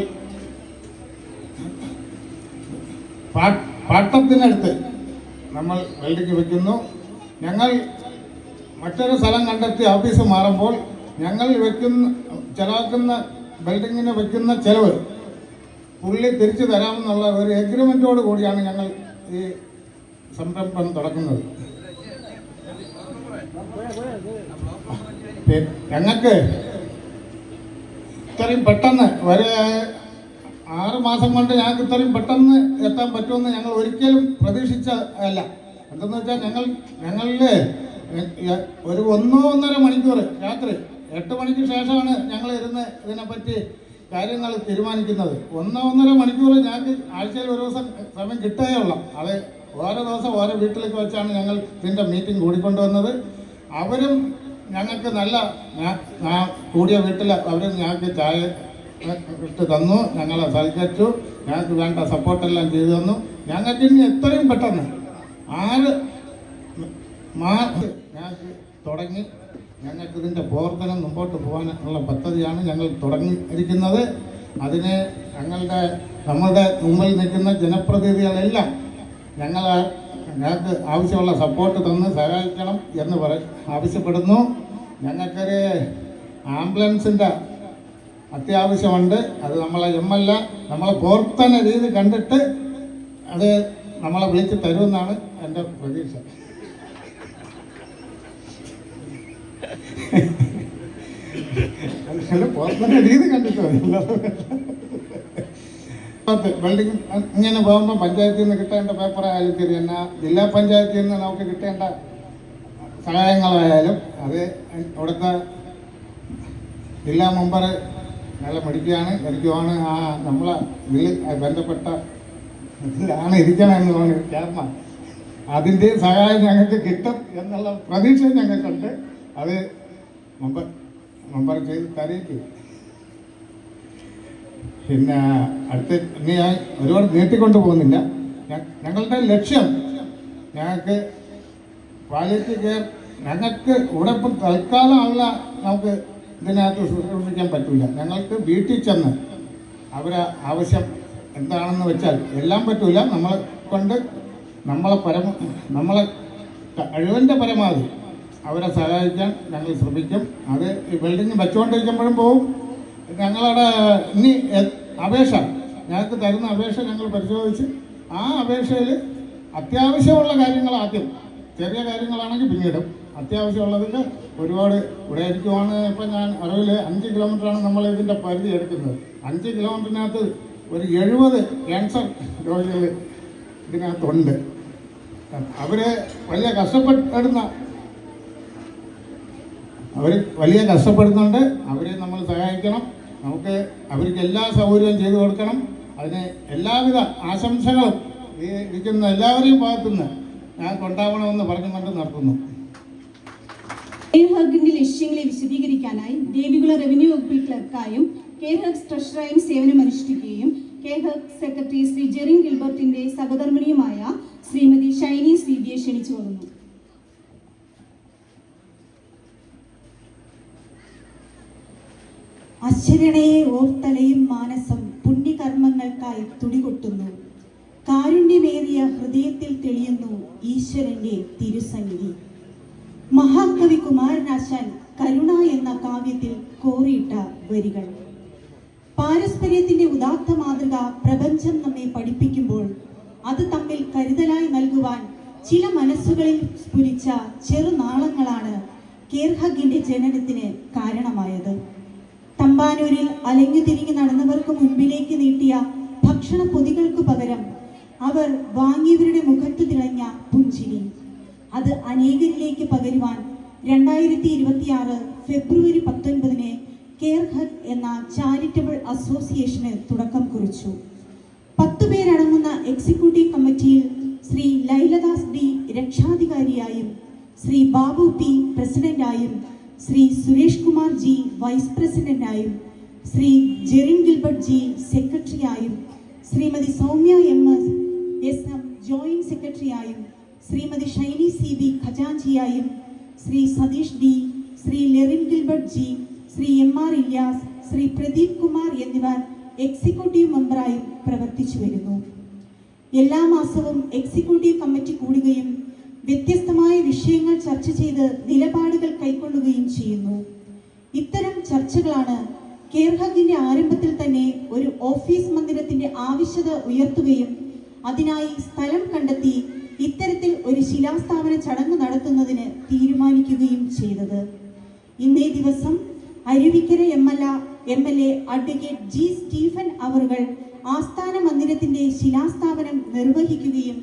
പാട്ടത്തിനടുത്ത് നമ്മൾ ബിൽഡിംഗ് വെക്കുന്നു. ഞങ്ങൾ മറ്റൊരു സ്ഥലം കണ്ടെത്തി ഓഫീസ് മാറുമ്പോൾ ഞങ്ങൾ ചെലവാക്കുന്ന ബിൽഡിങ്ങിന് വയ്ക്കുന്ന ചെലവ് പുള്ളി തിരിച്ചു തരാമെന്നുള്ള ഒരു എഗ്രിമെൻറ്റോട് കൂടിയാണ് ഞങ്ങൾ ഈ സംരംഭം തുടങ്ങുന്നത്. ഞങ്ങൾക്ക് ഇത്രയും പെട്ടെന്ന് 6 മാസം കൊണ്ട് ഞങ്ങൾക്ക് ഇത്രയും പെട്ടെന്ന് എത്താൻ പറ്റുമെന്ന് ഞങ്ങൾ ഒരിക്കലും പ്രതീക്ഷിച്ചതല്ല. എന്തെന്ന് വെച്ചാൽ ഞങ്ങളിൽ ഒരു 1-1.5 മണിക്കൂർ രാത്രി 8 മണിക്ക് ശേഷമാണ് ഞങ്ങൾ ഇരുന്ന് ഇതിനെപ്പറ്റി കാര്യങ്ങൾ തീരുമാനിക്കുന്നത്. 1-1.5 മണിക്കൂർ ഞങ്ങൾക്ക് ആഴ്ചയിൽ ഒരു ദിവസം സമയം കിട്ടുകയുള്ളൂ. അത് ഓരോ ദിവസം ഓരോ വീട്ടിലേക്ക് വെച്ചാണ് ഞങ്ങൾ ഇതിൻ്റെ മീറ്റിംഗ് കൂടിക്കൊണ്ടുവന്നത്. അവരും ഞങ്ങൾക്ക് നല്ല കൂടിയ വീട്ടിൽ അവരും ഞങ്ങൾക്ക് ചായ ഇട്ട് തന്നു, ഞങ്ങളെ സൽക്കരിച്ചു, ഞങ്ങൾക്ക് വേണ്ട സപ്പോർട്ടെല്ലാം ചെയ്തു തന്നു. ഞങ്ങൾക്ക് ഇനി എത്രയും പെട്ടെന്ന് 6 മാസം ഞങ്ങൾക്ക് തുടങ്ങി ഞങ്ങൾക്ക് ഇതിൻ്റെ പ്രവർത്തനം മുമ്പോട്ട് പോകാനുള്ള പദ്ധതിയാണ് ഞങ്ങൾ തുടങ്ങിയിരിക്കുന്നത്. അതിന് നമ്മളുടെ മുമ്പിൽ നിൽക്കുന്ന ജനപ്രതിനിധികളെല്ലാം ഞങ്ങൾക്ക് ആവശ്യമുള്ള സപ്പോർട്ട് തന്ന് സഹായിക്കണം എന്ന് ആവശ്യപ്പെടുന്നു. ഞങ്ങൾക്കൊരു ആംബുലൻസിൻ്റെ അത്യാവശ്യമുണ്ട്. അത് നമ്മളെ MLA നമ്മളെ പ്രവർത്തന രീതി കണ്ടിട്ട് അത് നമ്മളെ വിളിച്ച് തരുമെന്നാണ് എൻ്റെ പ്രതീക്ഷ. പ്രവർത്തന രീതി കണ്ടിട്ട് ബിൽഡിംഗ് ഇങ്ങനെ പോകുമ്പോൾ പഞ്ചായത്തിൽ നിന്ന് കിട്ടേണ്ട പേപ്പറായാലും ശരി തന്നെ, ജില്ലാ പഞ്ചായത്തിൽ നിന്ന് നമുക്ക് കിട്ടേണ്ട സഹായങ്ങളായാലും അത് അവിടുത്തെ ജില്ലാ മെമ്പർ നല്ല മിടിക്കുകയാണ് നമ്മളെ ഇതിൽ ബന്ധപ്പെട്ട ഇതിലാണ് ഇരിക്കണമെന്ന് തോന്നി ചേർന്ന അതിൻ്റെ സഹായം ഞങ്ങൾക്ക് കിട്ടും എന്നുള്ള പ്രതീക്ഷ ഞങ്ങൾക്കുണ്ട്. അത് മെമ്പർ ചെയ്ത് തരയിക്കും. പിന്നെ ഇനി ഞാൻ ഒരുപാട് നീട്ടിക്കൊണ്ട് പോകുന്നില്ല. ഞങ്ങളുടെ ലക്ഷ്യം ഞങ്ങൾക്ക് പാലിയേറ്റീവ് കെയർ ഞങ്ങൾക്ക് ഇവിടെ ഇപ്പം തൽക്കാലം നമുക്ക് ഇതിനകത്ത് ശുശ്രൂഷിക്കാൻ പറ്റില്ല. ഞങ്ങൾക്ക് വീട്ടിൽ ചെന്ന് അവരെ ആവശ്യം എന്താണെന്ന് വെച്ചാൽ എല്ലാം പറ്റില്ല, നമ്മളെ കൊണ്ട് നമ്മളെ കഴിവിൻ്റെ പരമാവധി അവരെ സഹായിക്കാൻ ഞങ്ങൾ ശ്രമിക്കും. അത് ഈ ബിൽഡിങ് വെച്ചുകൊണ്ടിരിക്കുമ്പോഴും പോവും. ഞങ്ങളുടെ ഇനി ഞങ്ങൾക്ക് തരുന്ന അപേക്ഷ ഞങ്ങൾ പരിശോധിച്ച് ആ അപേക്ഷയിൽ അത്യാവശ്യമുള്ള കാര്യങ്ങൾ ആദ്യം, ചെറിയ കാര്യങ്ങളാണെങ്കിൽ പിന്നീടും, അത്യാവശ്യമുള്ളതിൻ്റെ ഒരുപാട് ഇവിടെ ആയിരിക്കുവാണ്. ഇപ്പം ഞാൻ അറിവിൽ 5 കിലോമീറ്ററാണ് നമ്മൾ ഇതിൻ്റെ പരിധി എടുക്കുന്നത്. 5 കിലോമീറ്ററിനകത്ത് ഒരു 70 ക്യാൻസർ രോഗികൾ ഇതിനകത്തുണ്ട്. അവർ വലിയ കഷ്ടപ്പെടുന്നുണ്ട്. അവരെ നമ്മൾ സഹായിക്കണം. നമുക്ക് അവർക്ക് എല്ലാ സൗകര്യവും ചെയ്തു കൊടുക്കണം. അതിന് എല്ലാവിധ ആശംസകളും ഈ ഇരിക്കുന്ന എല്ലാവരെയും ഭാഗത്തുനിന്ന് ഞാൻ കൊണ്ടാവണമെന്ന് പറഞ്ഞുകൊണ്ട് നടത്തുന്നു. കെയർഹഗിന്റെ ലക്ഷ്യങ്ങളെ വിശദീകരിക്കാനായി ദേവികുളം റവന്യൂ വകുപ്പിൽ ക്ലർക്കായും കെയർഹഗ് ട്രഷററായും സേവനമനുഷ്ഠിക്കുകയും കെയർഹഗ് സെക്രട്ടറി ശ്രീ ജെറിൻ ഗിൽബർട്ടിന്റെ സഹധർമ്മിണിയുമായ ശ്രീമതി ഷൈനി സീഡിയെ ക്ഷണിച്ചു വന്നു. അശരണയെ ഓർത്തലയും മാനസം പുണ്യകർമ്മങ്ങൾക്കായി തുടികൊട്ടുന്നു. കാരുണ്യമേറിയ ഹൃദയത്തിൽ തെളിയുന്നു ഈശ്വരന്റെ തിരുസന്നിധി. മഹാകവി കുമാരനാശാൻ കരുണ എന്ന കാവ്യത്തിൽ കോറിയിട്ട വരികൾ. പാരസ്പര്യത്തിന്റെ ഉദാത്ത മാതൃക പ്രപഞ്ചം നമ്മെ പഠിപ്പിക്കുമ്പോൾ അത് തമ്മിൽ കരുതലായി നൽകുവാൻ ചില മനസ്സുകളിൽ സ്ഫുരിച്ച ചെറുനാളങ്ങളാണ് കെയർഹഗിന്റെ ജനനത്തിന് കാരണമായത്. തമ്പാനൂരിൽ അലഞ്ഞുതിരിഞ്ഞ് നടന്നവർക്ക് മുൻപിലേക്ക് നീട്ടിയ ഭക്ഷണ പൊതികൾക്ക് പകരം അവർ വാങ്ങിയവരുടെ മുഖത്ത് തിളഞ്ഞ പുഞ്ചിരി, അത് അനേകരിലേക്ക് പകരുവാൻ 2026 ഫെബ്രുവരി 19 കെയർഹഗ് എന്ന ചാരിറ്റബിൾ അസോസിയേഷന് തുടക്കം കുറിച്ചു. 10 പേരടങ്ങുന്ന എക്സിക്യൂട്ടീവ് കമ്മിറ്റിയിൽ ശ്രീ ലൈലദാസ് ഡി രക്ഷാധികാരിയായും, ശ്രീ ബാബു പി പ്രസിഡന്റായും, ശ്രീ സുരേഷ് കുമാർ ജി വൈസ് പ്രസിഡന്റായും, ശ്രീ ജെറിൻ ഗിൽബർട്ട് ജി സെക്രട്ടറിയായും, ശ്രീമതി സൗമ്യ എം ജോയിന്റ് സെക്രട്ടറിയായും, ശ്രീമതി ഷൈനി CB ഖജാൻജിയായും, Shri Satheesh D, Shri Lerin Gilbert G, Shri MR Ilyas, Shri Pradeep Kumar എന്നിവർ എക്സിക്യൂട്ടീവ് മെമ്പറായും പ്രവർത്തിച്ചു വരുന്നു. എല്ലാ മാസവും എക്സിക്യൂട്ടീവ് കമ്മിറ്റി കൂടുകയും വ്യത്യസ്തമായ വിഷയങ്ങൾ ചർച്ച ചെയ്ത് നിലപാടുകൾ കൈക്കൊള്ളുകയും ചെയ്യുന്നു. ഇത്തരം ചർച്ചകളാണ് കെയർഹഗിന്റെ ആരംഭത്തിൽ തന്നെ ഒരു ഓഫീസ് മന്ദിരത്തിന്റെ ആവശ്യകത ഉയർത്തുകയും അതിനായി സ്ഥലം കണ്ടെത്തി ഇത്തരത്തിൽ ഒരു ശിലാസ്ഥാപന ചടങ്ങ് നടത്തുന്നതിന് തീരുമാനിക്കുകയും ചെയ്തത്. ഇന്നേ ദിവസം Aruvikkara MLA advocate G Stephen അവറുകൾ ആസ്ഥാന മന്ദിരത്തിന്റെ ശിലാസ്ഥാപനം നിർവഹിക്കുകയും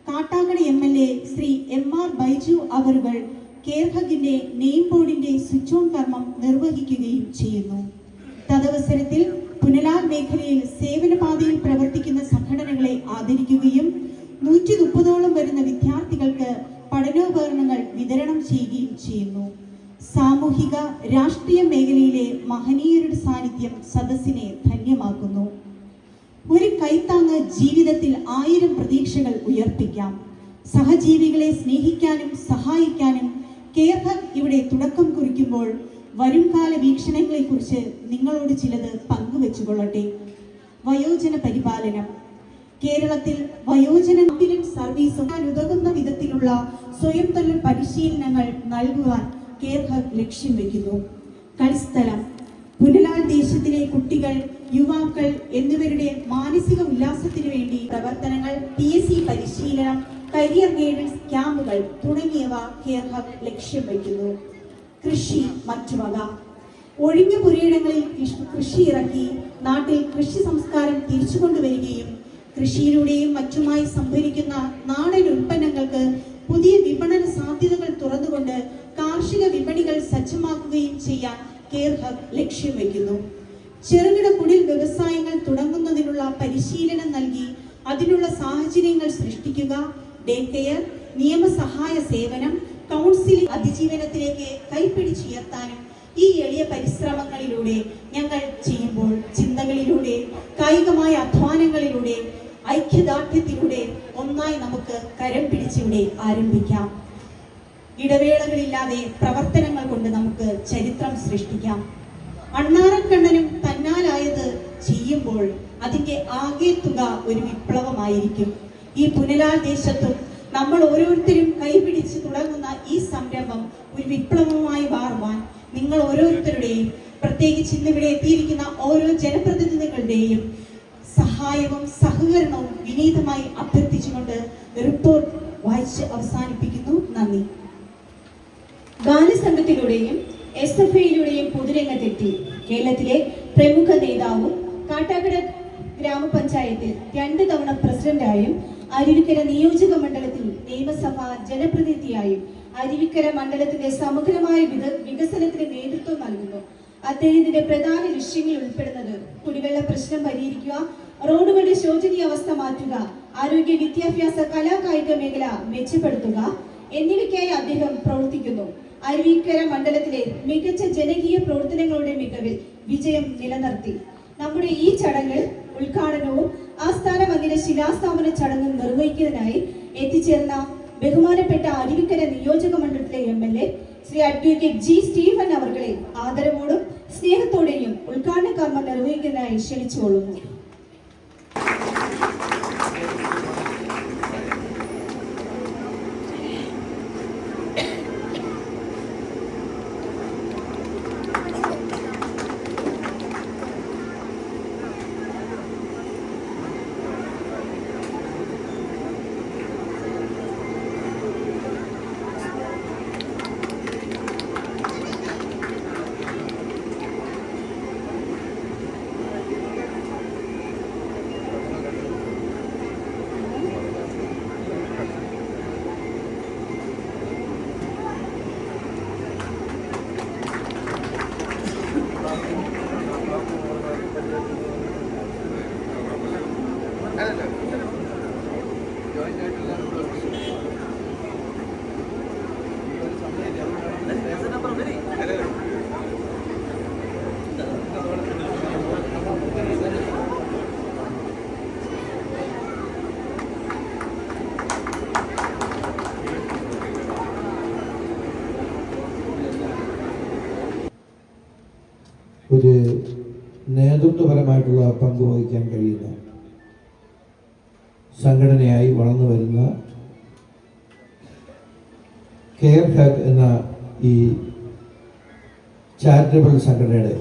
കാട്ടാക്കട MLA ശ്രീ MR ബൈജു അവറുകൾ കെയർഹഗിന്റെ നെയിം ബോർഡിന്റെ സ്വിച്ച് ഓൺ കർമ്മം നിർവഹിക്കുകയും ചെയ്യുന്നു. തദവസരത്തിൽ പുനലാൽ മേഖലയിൽ സേവനപാതയിൽ പ്രവർത്തിക്കുന്ന സംഘടനകളെ ആദരിക്കുകയും 130ഓളം വരുന്ന വിദ്യാർത്ഥികൾക്ക് പഠനോപകരണങ്ങൾ വിതരണം ചെയ്യുകയും ചെയ്യുന്നു. സാമൂഹിക രാഷ്ട്രീയ മേഖലയിലെ മഹനീയരുടെ സാന്നിധ്യം സദസ്സിനെ ധന്യമാക്കുന്നു. ഒരു കൈത്താങ്ങ് ജീവിതത്തിൽ 1000 പ്രതീക്ഷകൾ ഉയർപ്പിക്കാം. സഹജീവികളെ സ്നേഹിക്കാനും സഹായിക്കാനും കെയർഹഗ് ഇവിടെ തുടക്കം കുറിക്കുമ്പോൾ വരുംകാല വീക്ഷണങ്ങളെക്കുറിച്ച് നിങ്ങളോട് ചിലത് പങ്കുവെച്ചുകൊള്ളട്ടെ. വയോജന പരിപാലനം. കേരളത്തിൽ വയോജന ആംബുലൻസ് സർവീസും ഉതകുന്ന വിധത്തിലുള്ള സ്വയം തൊഴിൽ പരിശീലനങ്ങൾ നൽകുവാൻ കെയർഹഗ് ലക്ഷ്യം വയ്ക്കുന്നു. കളിസ്ഥലം. പുനലാൽ ദേശത്തിലെ കുട്ടികൾ, യുവാക്കൾ എന്നിവരുടെ മാനസിക ഉല്ലാസത്തിനു വേണ്ടി പ്രവർത്തനങ്ങൾ, PSC പരിശീലനം, കരിയർ ഗൈഡൻസ് ക്യാമ്പുകൾ തുടങ്ങിയവ കെയർഹഗ് ലക്ഷ്യം വയ്ക്കുന്നു. കൃഷി മറ്റുവക. ഒഴിഞ്ഞ പുരയിടങ്ങളിൽ കൃഷി ഇറക്കി നാട്ടിൽ കൃഷി സംസ്കാരം തിരിച്ചുകൊണ്ടുവരികയും കൃഷിയിലൂടെയും മറ്റുമായി സംഭരിക്കുന്ന നാടൻ ഉൽപ്പന്നങ്ങൾക്ക് പുതിയ വിപണന സാധ്യതകൾ തുറന്നുകൊണ്ട് കാർഷിക വിപണികൾ സജ്ജമാക്കുകയും ചെയ്യാൻ കെയർഹഗ് ലക്ഷ്യം വയ്ക്കുന്നു. ചെറുകിട കുടിൽ വ്യവസായങ്ങൾ തുടങ്ങുന്നതിനുള്ള പരിശീലനം നൽകി അതിനുള്ള സാഹചര്യങ്ങൾ സൃഷ്ടിക്കുക, ഡേ കെയർ, നിയമസഹായ സേവനം, കൗൺസിലിംഗ് അതിജീവനത്തിലേക്ക് കൈപ്പിടിച്ചുയർത്താനും ഈ എളിയ പരിശ്രമങ്ങളിലൂടെ ഞങ്ങൾ ചെയ്യുമ്പോൾ ചിന്തകളിലൂടെ, കായികമായ അധ്വാനങ്ങളിലൂടെ, ഐക്യദാർഢ്യത്തിലൂടെ ഒന്നായി നമുക്ക് കരം പിടിച്ചിവിടെ ആരംഭിക്കാം. ഇടവേളകളില്ലാതെ പ്രവർത്തനങ്ങൾ കൊണ്ട് നമുക്ക് ചരിത്രം സൃഷ്ടിക്കാം. അണ്ണാറക്കണ്ണനും തന്നാലായത് ചെയ്യുമ്പോൾ അതിന്റെ ആകെ തുക ഒരു വിപ്ലവമായിരിക്കും. ഈ പുനലാൽ ദേശത്തും നമ്മൾ ഓരോരുത്തരും കൈപിടിച്ച് തുടങ്ങുന്ന ഈ സംരംഭം ഒരു വിപ്ലവമായി മാറുവാൻ നിങ്ങൾ ഓരോരുത്തരുടെയും, പ്രത്യേകിച്ച് ഇന്നിവിടെ എത്തിയിരിക്കുന്ന ഓരോ ജനപ്രതിനിധികളുടെയും സഹായവും സഹകരണവും വിനീതമായി അഭ്യർത്ഥിച്ചുകൊണ്ട് റിപ്പോർട്ട് വായിച്ച് അവസാനിപ്പിക്കുന്നു. നന്ദി. ഗാനസംഘത്തിലൂടെയും SFIയിലൂടെയും പൊതുരംഗത്തെത്തി കേരളത്തിലെ പ്രമുഖ നേതാവും കാട്ടാക്കട ഗ്രാമപഞ്ചായത്തിൽ 2 തവണ പ്രസിഡന്റായും അരുവിക്കര നിയോജക മണ്ഡലത്തിൽ നിയമസഭാ ജനപ്രതിനിധിയായും അരുവിക്കര മണ്ഡലത്തിന്റെ സമഗ്രമായ വികസനത്തിന് നേതൃത്വം നൽകുന്നു. അദ്ദേഹത്തിന്റെ പ്രധാന ലക്ഷ്യങ്ങളിൽ ഉൾപ്പെടുന്നത് കുടിവെള്ള പ്രശ്നം പരിഹരിക്കുക, റോഡുകളുടെ ശോചനീയാവസ്ഥ മാറ്റുക, ആരോഗ്യ വിദ്യാഭ്യാസ കലാകായിക മേഖല മെച്ചപ്പെടുത്തുക എന്നിവയ്ക്കായി അദ്ദേഹം പ്രവർത്തിക്കുന്നു. അരുവിക്കര മണ്ഡലത്തിലെ മികച്ച ജനകീയ പ്രവർത്തനങ്ങളുടെ മികവിൽ വിജയം നിലനിർത്തി നമ്മുടെ ഈ ചടങ്ങിൽ ഉദ്ഘാടനവും ആസ്ഥാന മന്ദിര ശിലാസ്ഥാപന ചടങ്ങും നിർവഹിക്കുന്നതിനായി എത്തിച്ചേർന്ന ബഹുമാനപ്പെട്ട അരുവിക്കര നിയോജക മണ്ഡലത്തിലെ MLA Shri advocate G Stephen അവർകളെ ആദരവോടും സ്നേഹത്തോടെയും ഉദ്ഘാടന കർമ്മം നിർവഹിക്കുന്നതിനായി ക്ഷണിച്ചുകൊള്ളുന്നു. ഒരു നേതൃത്വപരമായിട്ടുള്ള പങ്ക് വഹിക്കാൻ കഴിയുന്ന സംഘടനയായി വളർന്നു വരുന്ന കെയർ ഹഗ് എന്ന ഈ ചാരിറ്റബിൾ സംഘടനയുടെ